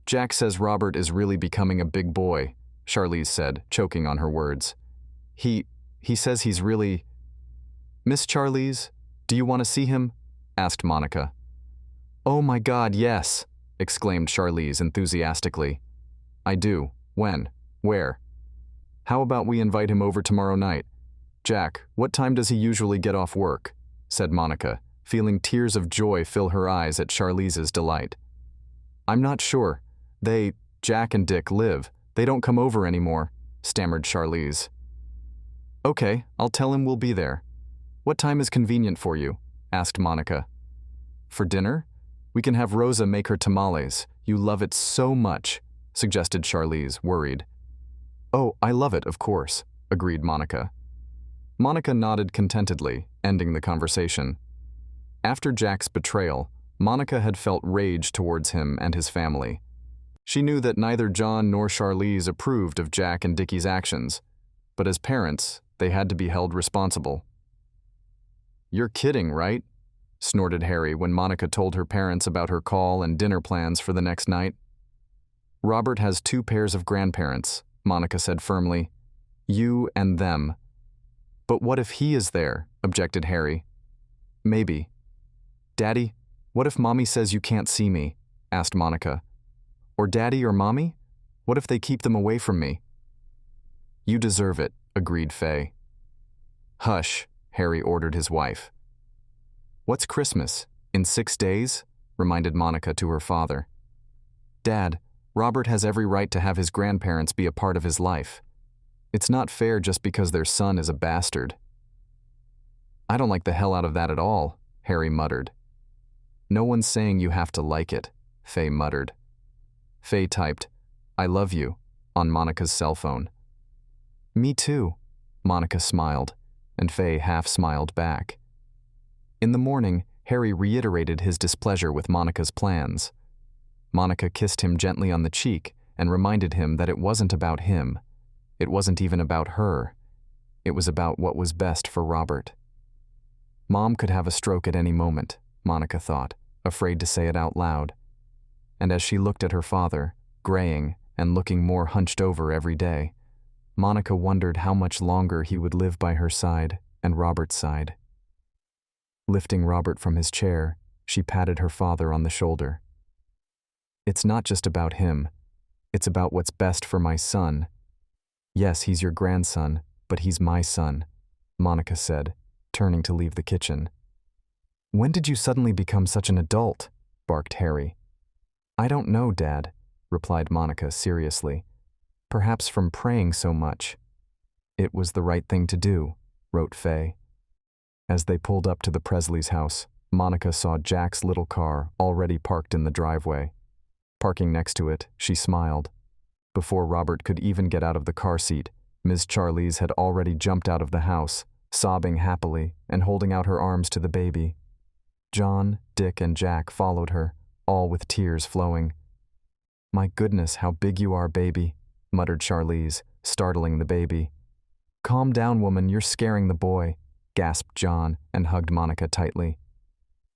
Jack says Robert is really becoming a big boy, Charlize said, choking on her words. He says he's really... Miss Charlize, do you want to see him? Asked Monica. Oh my God, yes, exclaimed Charlize enthusiastically. I do. When? Where? How about we invite him over tomorrow night? Jack, what time does he usually get off work? Said Monica, feeling tears of joy fill her eyes at Charlize's delight. I'm not sure. Jack and Dick live. They don't come over anymore, stammered Charlize. Okay, I'll tell him we'll be there. What time is convenient for you? Asked Monica. For dinner? We can have Rosa make her tamales. You love it so much, suggested Charlize, worried. Oh, I love it, of course, agreed Monica. Monica nodded contentedly, ending the conversation. After Jack's betrayal, Monica had felt rage towards him and his family. She knew that neither John nor Charlize approved of Jack and Dickie's actions, but as parents, they had to be held responsible. "You're kidding, right?" snorted Harry when Monica told her parents about her call and dinner plans for the next night. "Robert has 2 pairs of grandparents," Monica said firmly. "You and them." "But what if he is there?" objected Harry. "Maybe." "Daddy, what if Mommy says you can't see me?" asked Monica. "Or Daddy or Mommy? What if they keep them away from me?" "You deserve it," agreed Faye. "Hush," Harry ordered his wife. "What's Christmas? In 6 days?" reminded Monica to her father. "Dad, Robert has every right to have his grandparents be a part of his life. It's not fair just because their son is a bastard." "I don't like the hell out of that at all," Harry muttered. "No one's saying you have to like it," Faye muttered. Faye typed, "I love you," on Monica's cell phone. "Me too," Monica smiled, and Faye half smiled back. In the morning, Harry reiterated his displeasure with Monica's plans. Monica kissed him gently on the cheek and reminded him that it wasn't about him. It wasn't even about her. It was about what was best for Robert. Mom could have a stroke at any moment, Monica thought, afraid to say it out loud. And as she looked at her father, graying and looking more hunched over every day, Monica wondered how much longer he would live by her side and Robert's side. Lifting Robert from his chair, she patted her father on the shoulder. "It's not just about him. It's about what's best for my son. Yes, he's your grandson, but he's my son," Monica said, turning to leave the kitchen. "When did you suddenly become such an adult?" barked Harry. "I don't know, Dad," replied Monica seriously. "Perhaps from praying so much." "It was the right thing to do," wrote Faye. As they pulled up to the Presleys' house, Monica saw Jack's little car already parked in the driveway. Parking next to it, she smiled. Before Robert could even get out of the car seat, Ms. Charlize had already jumped out of the house, sobbing happily and holding out her arms to the baby. John, Dick, and Jack followed her, all with tears flowing. "My goodness, how big you are, baby," muttered Charlize, startling the baby. "Calm down, woman, you're scaring the boy," gasped John and hugged Monica tightly.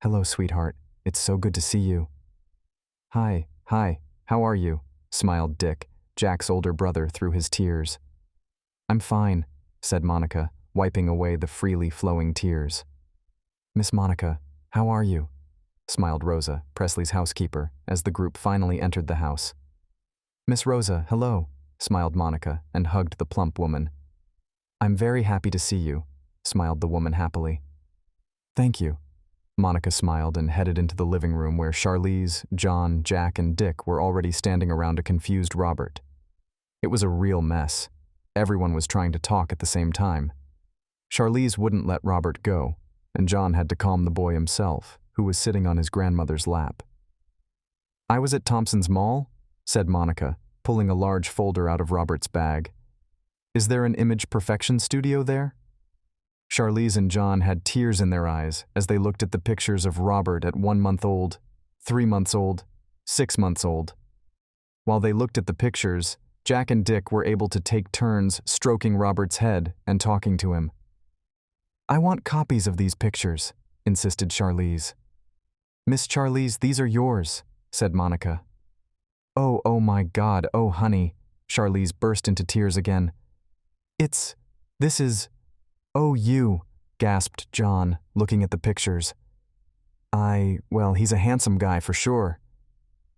"Hello, sweetheart. It's so good to see you." Hi, how are you?" smiled Dick, Jack's older brother, through his tears. "I'm fine," said Monica, wiping away the freely flowing tears. "Miss Monica, how are you?" smiled Rosa, Presley's housekeeper, as the group finally entered the house. "Miss Rosa, hello," smiled Monica and hugged the plump woman. "I'm very happy to see you," smiled the woman happily. "Thank you." Monica smiled and headed into the living room where Charlize, John, Jack, and Dick were already standing around a confused Robert. It was a real mess. Everyone was trying to talk at the same time. Charlize wouldn't let Robert go, and John had to calm the boy himself, who was sitting on his grandmother's lap. "I was at Thompson's Mall," said Monica, pulling a large folder out of Robert's bag. "Is there an image perfection studio there?" Charlize and John had tears in their eyes as they looked at the pictures of Robert at 1 month old, 3 months old, 6 months old. While they looked at the pictures, Jack and Dick were able to take turns stroking Robert's head and talking to him. "I want copies of these pictures," insisted Charlize. "Miss Charlize, these are yours," said Monica. Oh my God, oh honey," Charlize burst into tears again. This is... "Oh, you," gasped John, looking at the pictures. Well, he's a handsome guy for sure."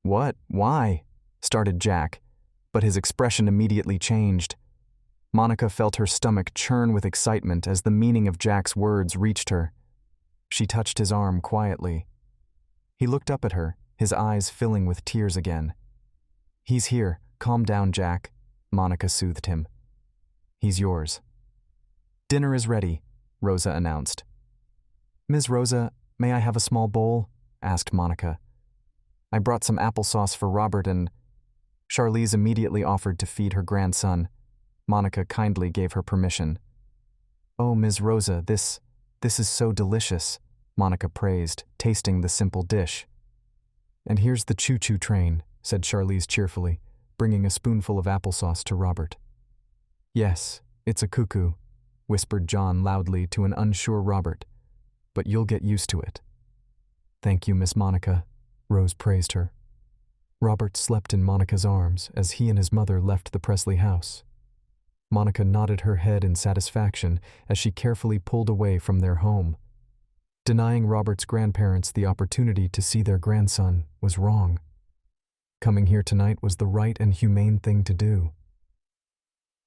"What? Why?" started Jack, but his expression immediately changed. Monica felt her stomach churn with excitement as the meaning of Jack's words reached her. She touched his arm quietly. He looked up at her, his eyes filling with tears again. "He's here. Calm down, Jack," Monica soothed him. "He's yours." "Dinner is ready," Rosa announced. "Ms. Rosa, may I have a small bowl?" asked Monica. "I brought some applesauce for Robert and..." Charlize immediately offered to feed her grandson. Monica kindly gave her permission. "Oh, Ms. Rosa, this is so delicious," Monica praised, tasting the simple dish. "And here's the choo-choo train," said Charlize cheerfully, bringing a spoonful of applesauce to Robert. "Yes, "It's a cuckoo," whispered John loudly to an unsure Robert, "but you'll get used to it." "Thank you, Miss Monica," Rose praised her. Robert slept in Monica's arms as he and his mother left the Presley house. Monica nodded her head in satisfaction as she carefully pulled away from their home. Denying Robert's grandparents the opportunity to see their grandson was wrong. Coming here tonight was the right and humane thing to do.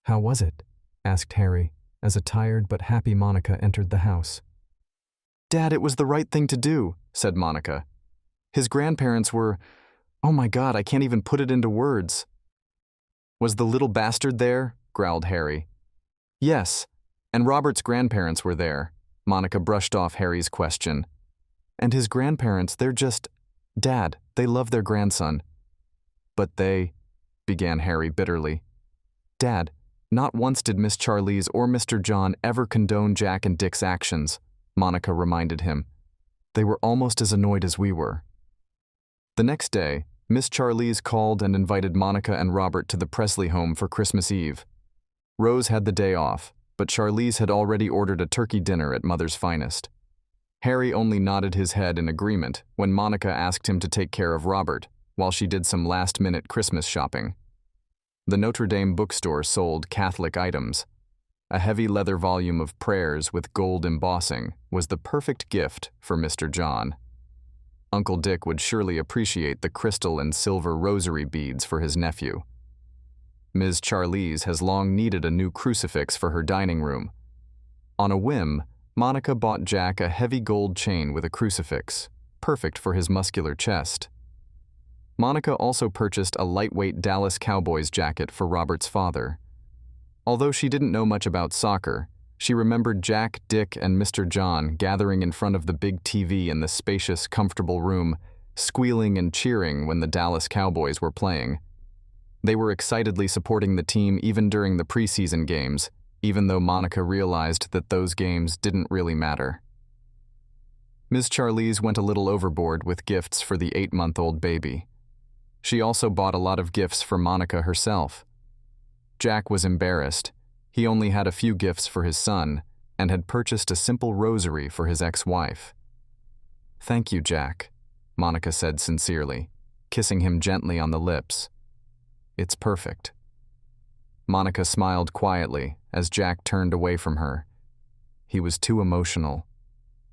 "How was it?" asked Harry, as a tired but happy Monica entered the house. "Dad, it was the right thing to do," said Monica. "His grandparents were... Oh my God, I can't even put it into words." "Was the little bastard there?" growled Harry. "Yes, and Robert's grandparents were there." Monica brushed off Harry's question. "And his grandparents, they're just... Dad, they love their grandson." "But they..." began Harry bitterly. "Dad, not once did Miss Charlize or Mr. John ever condone Jack and Dick's actions," Monica reminded him. "They were almost as annoyed as we were." The next day, Miss Charlize called and invited Monica and Robert to the Presley home for Christmas Eve. Rose had the day off, but Charlize had already ordered a turkey dinner at Mother's Finest. Harry only nodded his head in agreement when Monica asked him to take care of Robert while she did some last-minute Christmas shopping. The Notre Dame bookstore sold Catholic items. A heavy leather volume of prayers with gold embossing was the perfect gift for Mr. John. Uncle Dick would surely appreciate the crystal and silver rosary beads for his nephew. Ms. Charlize has long needed a new crucifix for her dining room. On a whim, Monica bought Jack a heavy gold chain with a crucifix, perfect for his muscular chest. Monica also purchased a lightweight Dallas Cowboys jacket for Robert's father. Although she didn't know much about soccer, she remembered Jack, Dick, and Mr. John gathering in front of the big TV in the spacious, comfortable room, squealing and cheering when the Dallas Cowboys were playing. They were excitedly supporting the team even during the preseason games, even though Monica realized that those games didn't really matter. Ms. Charlize went a little overboard with gifts for the 8-month-old baby. She also bought a lot of gifts for Monica herself. Jack was embarrassed. He only had a few gifts for his son and had purchased a simple rosary for his ex-wife. "Thank you, Jack," Monica said sincerely, kissing him gently on the lips. "It's perfect." Monica smiled quietly as Jack turned away from her. He was too emotional.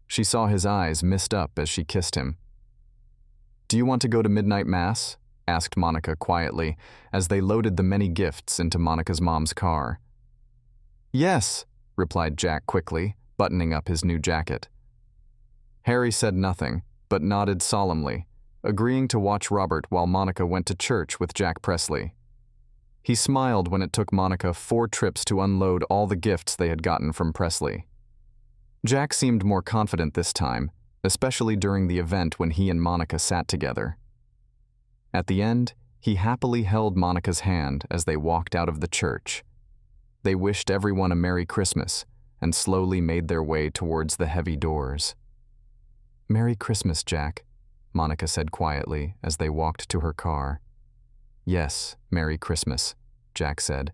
She saw his eyes mist up as she kissed him. "Do you want to go to midnight mass?" asked Monica quietly as they loaded the many gifts into Monica's mom's car. "Yes," replied Jack quickly, buttoning up his new jacket. Harry said nothing, but nodded solemnly, agreeing to watch Robert while Monica went to church with Jack Presley. He smiled when it took Monica 4 trips to unload all the gifts they had gotten from Presley. Jack seemed more confident this time, especially during the event when he and Monica sat together. At the end, he happily held Monica's hand as they walked out of the church. They wished everyone a Merry Christmas and slowly made their way towards the heavy doors. "Merry Christmas, Jack," Monica said quietly as they walked to her car. "Yes, Merry Christmas," Jack said.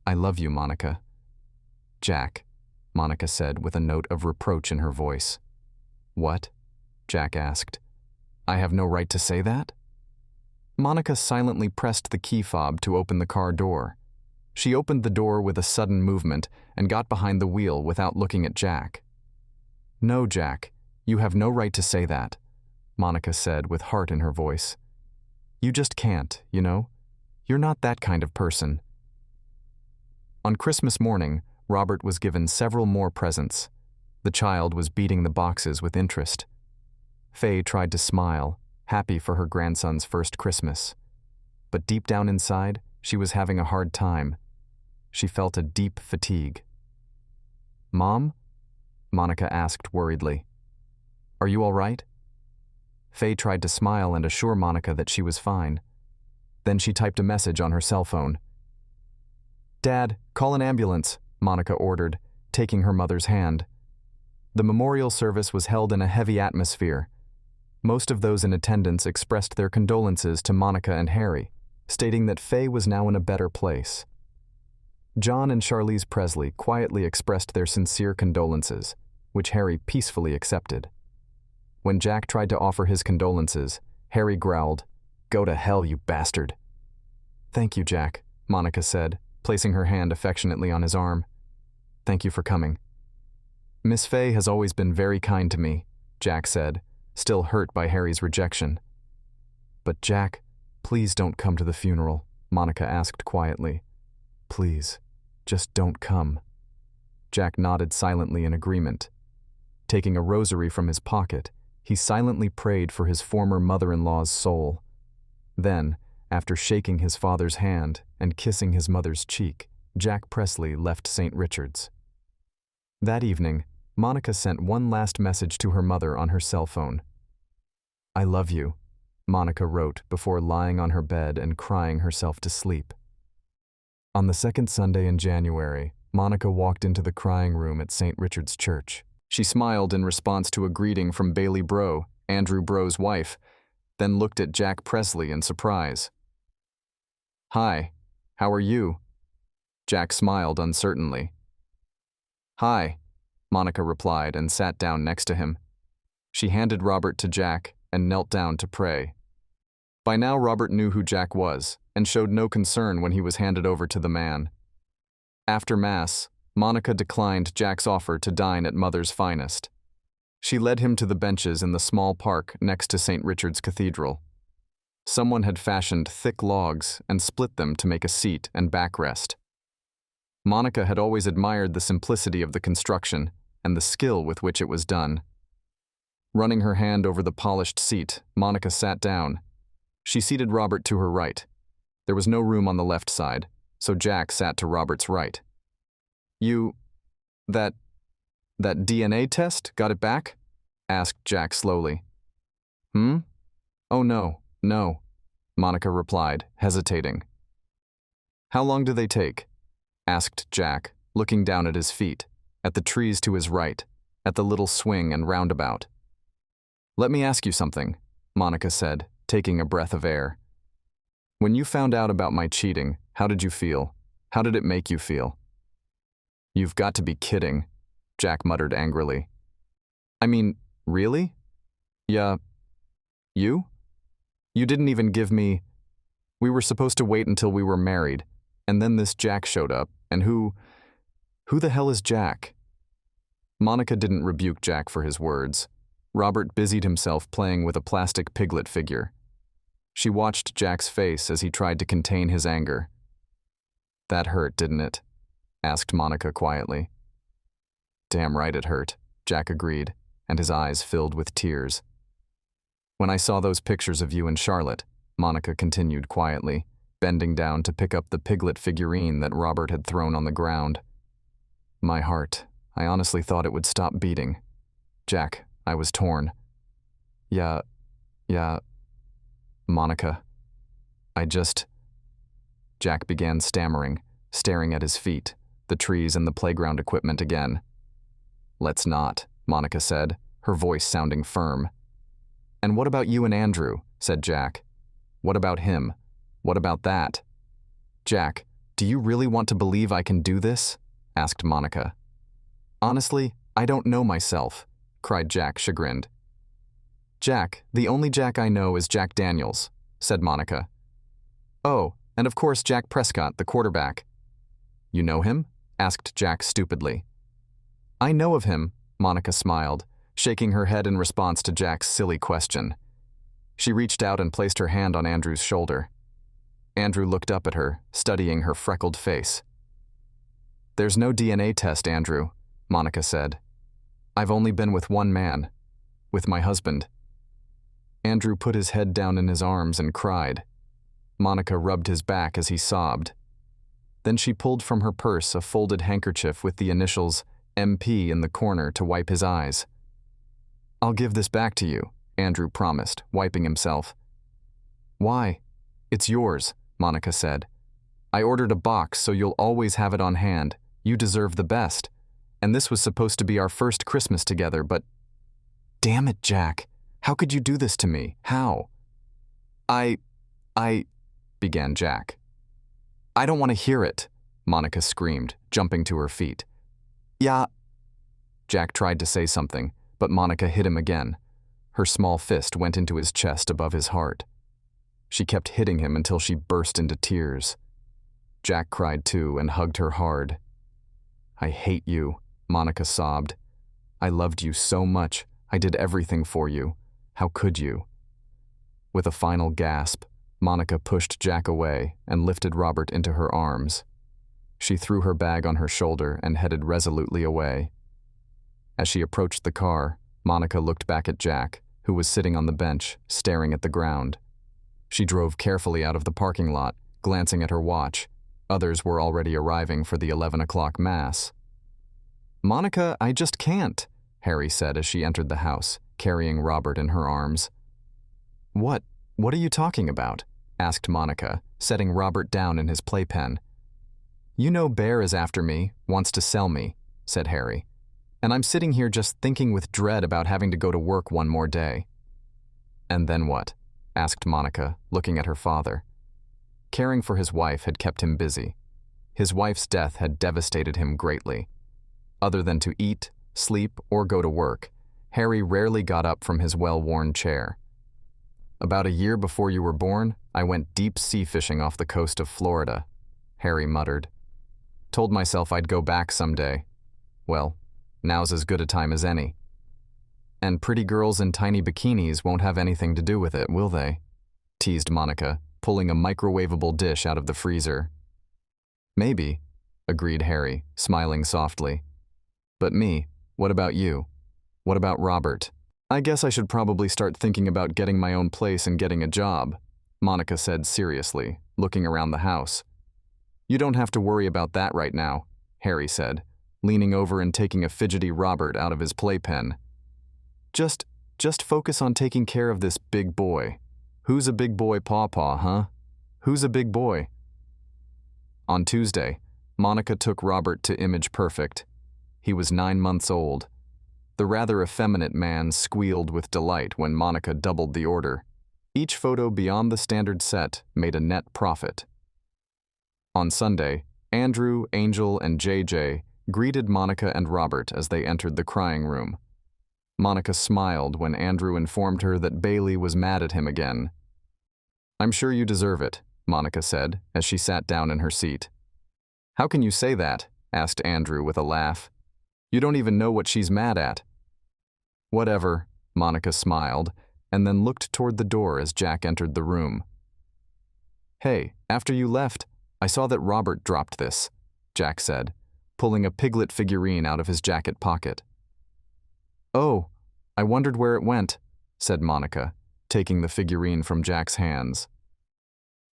"I love you, Monica." "Jack," Monica said with a note of reproach in her voice. "What?" Jack asked. "I have no right to say that?" Monica silently pressed the key fob to open the car door. She opened the door with a sudden movement and got behind the wheel without looking at Jack. "No, Jack, you have no right to say that," Monica said with heart in her voice. "You just can't, you know? You're not that kind of person." On Christmas morning, Robert was given several more presents. The child was beating the boxes with interest. Faye tried to smile, happy for her grandson's first Christmas. But deep down inside, she was having a hard time. She felt a deep fatigue. "Mom?" Monica asked worriedly. "Are you all right?" Faye tried to smile and assure Monica that she was fine. Then she typed a message on her cell phone. "Dad, call an ambulance," Monica ordered, taking her mother's hand. The memorial service was held in a heavy atmosphere. Most of those in attendance expressed their condolences to Monica and Harry, stating that Faye was now in a better place. John and Charlize Presley quietly expressed their sincere condolences, which Harry peacefully accepted. When Jack tried to offer his condolences, Harry growled, "Go to hell, you bastard." "Thank you, Jack," Monica said, placing her hand affectionately on his arm. "Thank you for coming." "Miss Fay has always been very kind to me," Jack said, still hurt by Harry's rejection. "But Jack, please don't come to the funeral," Monica asked quietly. "Please, just don't come." Jack nodded silently in agreement. Taking a rosary from his pocket, he silently prayed for his former mother-in-law's soul. Then, after shaking his father's hand and kissing his mother's cheek, Jack Presley left St. Richard's. That evening, Monica sent one last message to her mother on her cell phone. "I love you," Monica wrote before lying on her bed and crying herself to sleep. On the second Sunday in January, Monica walked into the crying room at St. Richard's Church. She smiled in response to a greeting from Bailey Bro, Andrew Bro's wife, then looked at Jack Presley in surprise. "Hi, how are you?" Jack smiled uncertainly. "Hi," Monica replied and sat down next to him. She handed Robert to Jack and knelt down to pray. By now Robert knew who Jack was and showed no concern when he was handed over to the man. After Mass, Monica declined Jack's offer to dine at Mother's Finest. She led him to the benches in the small park next to St. Richard's Cathedral. Someone had fashioned thick logs and split them to make a seat and backrest. Monica had always admired the simplicity of the construction and the skill with which it was done. Running her hand over the polished seat, Monica sat down. She seated Robert to her right. There was no room on the left side, so Jack sat to Robert's right. That DNA test, got it back?" asked Jack slowly. "Oh no, Monica replied, hesitating. "How long do they take?" asked Jack, looking down at his feet, at the trees to his right, at the little swing and roundabout. "Let me ask you something," Monica said, taking a breath of air. "When you found out about my cheating, how did you feel? How did it make you feel?" "You've got to be kidding," Jack muttered angrily. "I mean, really? Yeah, you? You didn't even give me... We were supposed to wait until we were married, and then this Jack showed up, and who the hell is Jack?" Monica didn't rebuke Jack for his words. Robert busied himself playing with a plastic piglet figure. She watched Jack's face as he tried to contain his anger. "That hurt, didn't it?" asked Monica quietly. "Damn right it hurt," Jack agreed, and his eyes filled with tears. "When I saw those pictures of you and Charlotte," Monica continued quietly, bending down to pick up the piglet figurine that Robert had thrown on the ground. "My heart, I honestly thought it would stop beating. Jack, I was torn. Yeah, Monica, Jack began stammering, staring at his feet, the trees and the playground equipment again. "Let's not," Monica said, her voice sounding firm. "And what about you and Andrew?" said Jack. "What about him? What about that?" "Jack, do you really want to believe I can do this?" asked Monica. "Honestly, I don't know myself," cried Jack, chagrined. "Jack, the only Jack I know is Jack Daniels," said Monica. "Oh, and of course Jack Prescott, the quarterback." "You know him?" asked Jack stupidly. "I know of him," Monica smiled, shaking her head in response to Jack's silly question. She reached out and placed her hand on Andrew's shoulder. Andrew looked up at her, studying her freckled face. "There's no DNA test, Andrew," Monica said. "I've only been with one man, with my husband." Andrew put his head down in his arms and cried. Monica rubbed his back as he sobbed. Then she pulled from her purse a folded handkerchief with the initials MP in the corner to wipe his eyes. "I'll give this back to you," Andrew promised, wiping himself. "Why? It's yours," Monica said. "I ordered a box so you'll always have it on hand. You deserve the best. And this was supposed to be our first Christmas together, but..." "Damn it, Jack. How could you do this to me? How?" I... began Jack. "I don't want to hear it," Monica screamed, jumping to her feet. Yeah. Jack tried to say something, but Monica hit him again. Her small fist went into his chest above his heart. She kept hitting him until she burst into tears. Jack cried too and hugged her hard. I hate you, Monica sobbed. I loved you so much. I did everything for you. How could you? With a final gasp, Monica pushed Jack away and lifted Robert into her arms. She threw her bag on her shoulder and headed resolutely away. As she approached the car, Monica looked back at Jack, who was sitting on the bench, staring at the ground. She drove carefully out of the parking lot, glancing at her watch. Others were already arriving for the 11 o'clock mass. Monica, I just can't, Harry said as she entered the house, carrying Robert in her arms. What are you talking about? Asked Monica, setting Robert down in his playpen. You know Bear is after me, wants to sell me, said Harry. And I'm sitting here just thinking with dread about having to go to work one more day. And then what? Asked Monica, looking at her father. Caring for his wife had kept him busy. His wife's death had devastated him greatly. Other than to eat, sleep, or go to work, Harry rarely got up from his well-worn chair. About a year before you were born, I went deep sea fishing off the coast of Florida, Harry muttered. Told myself I'd go back someday. Well, now's as good a time as any. And pretty girls in tiny bikinis won't have anything to do with it, will they? Teased Monica, pulling a microwavable dish out of the freezer. Maybe, agreed Harry, smiling softly. But me, what about you? What about Robert? I guess I should probably start thinking about getting my own place and getting a job, Monica said seriously, looking around the house. You don't have to worry about that right now, Harry said, leaning over and taking a fidgety Robert out of his playpen. Just focus on taking care of this big boy. Who's a big boy pawpaw, huh? Who's a big boy? On Tuesday, Monica took Robert to Image Perfect. He was 9 months old. The rather effeminate man squealed with delight when Monica doubled the order. Each photo beyond the standard set made a net profit. On Sunday, Andrew, Angel, and JJ greeted Monica and Robert as they entered the crying room. Monica smiled when Andrew informed her that Bailey was mad at him again. I'm sure you deserve it, Monica said as she sat down in her seat. How can you say that? Asked Andrew with a laugh. You don't even know what she's mad at. Whatever, Monica smiled, and then looked toward the door as Jack entered the room. Hey, after you left, I saw that Robert dropped this, Jack said, pulling a piglet figurine out of his jacket pocket. Oh, I wondered where it went, said Monica, taking the figurine from Jack's hands.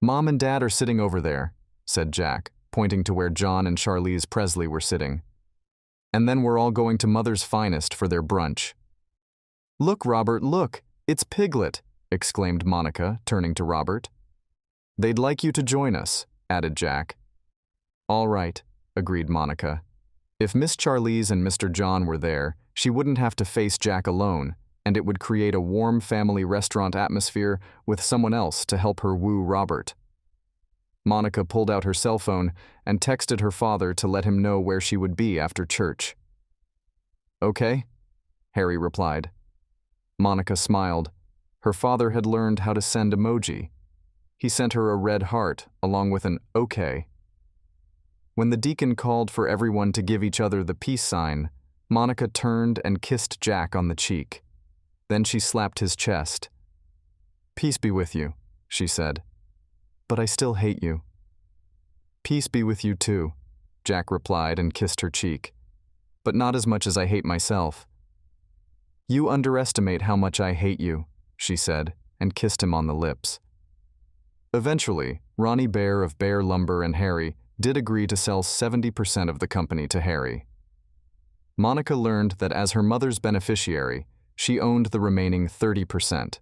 Mom and Dad are sitting over there, said Jack, pointing to where John and Charlize Presley were sitting. And then we're all going to Mother's Finest for their brunch. Look, Robert, look, it's Piglet, exclaimed Monica, turning to Robert. They'd like you to join us, added Jack. All right, agreed Monica. If Miss Charlize and Mr. John were there, she wouldn't have to face Jack alone, and it would create a warm family restaurant atmosphere with someone else to help her woo Robert. Monica pulled out her cell phone and texted her father to let him know where she would be after church. Okay, Harry replied. Monica smiled. Her father had learned how to send emoji. He sent her a red heart along with an okay. When the deacon called for everyone to give each other the peace sign, Monica turned and kissed Jack on the cheek. Then she slapped his chest. Peace be with you, she said. But I still hate you. Peace be with you too, Jack replied and kissed her cheek. But not as much as I hate myself. You underestimate how much I hate you, she said, and kissed him on the lips. Eventually, Ronnie Bear of Bear Lumber and Harry did agree to sell 70% of the company to Harry. Monica learned that as her mother's beneficiary, she owned the remaining 30%.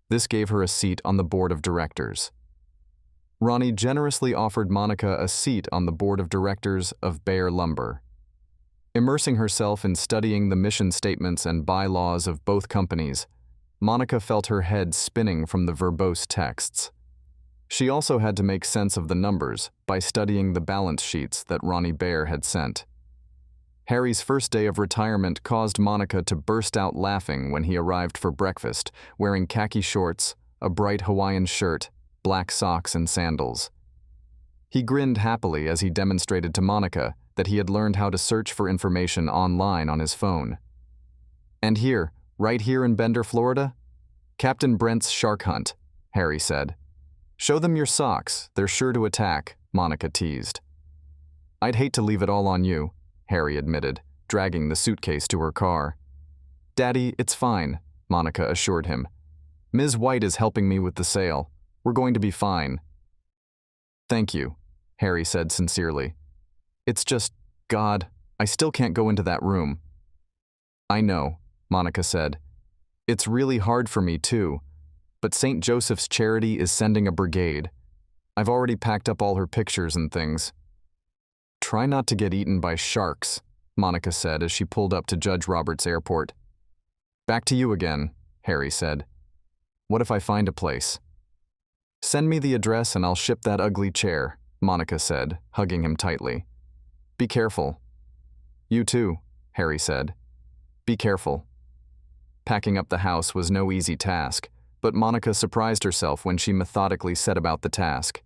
This gave her a seat on the board of directors. Ronnie generously offered Monica a seat on the board of directors of Bear Lumber. Immersing herself in studying the mission statements and bylaws of both companies, Monica felt her head spinning from the verbose texts. She also had to make sense of the numbers by studying the balance sheets that Ronnie Bear had sent. Harry's first day of retirement caused Monica to burst out laughing when he arrived for breakfast, wearing khaki shorts, a bright Hawaiian shirt, black socks, and sandals. He grinned happily as he demonstrated to Monica that he had learned how to search for information online on his phone. "And here, right here in Bender, Florida? Captain Brent's shark hunt," Harry said. "Show them your socks, they're sure to attack," Monica teased. "I'd hate to leave it all on you," Harry admitted, dragging the suitcase to her car. "Daddy, it's fine," Monica assured him. "Ms. White is helping me with the sale. We're going to be fine." "Thank you," Harry said sincerely. "It's just, God, I still can't go into that room." "I know," Monica said. "It's really hard for me too, but St. Joseph's Charity is sending a brigade. I've already packed up all her pictures and things." "Try not to get eaten by sharks," Monica said as she pulled up to Judge Roberts Airport. "Back to you again," Harry said. "What if I find a place?" "Send me the address and I'll ship that ugly chair," Monica said, hugging him tightly. "Be careful." "You too," Harry said. "Be careful." Packing up the house was no easy task, but Monica surprised herself when she methodically set about the task.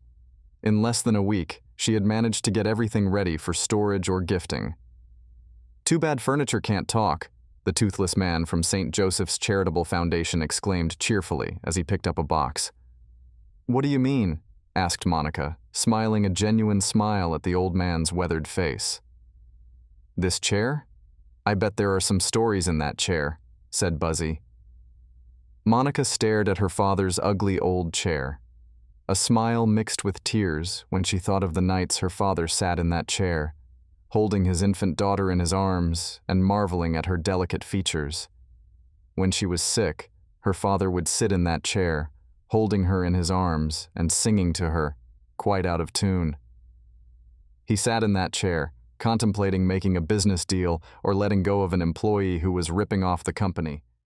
In less than a week, she had managed to get everything ready for storage or gifting. "Too bad furniture can't talk," the toothless man from St. Joseph's Charitable Foundation exclaimed cheerfully as he picked up a box. "What do you mean?" asked Monica, smiling a genuine smile at the old man's weathered face. "This chair? I bet there are some stories in that chair," said Buzzy. Monica stared at her father's ugly old chair. A smile mixed with tears when she thought of the nights her father sat in that chair, holding his infant daughter in his arms and marveling at her delicate features. When she was sick, her father would sit in that chair, holding her in his arms and singing to her, quite out of tune. He sat in that chair, contemplating making a business deal or letting go of an employee who was ripping off the company,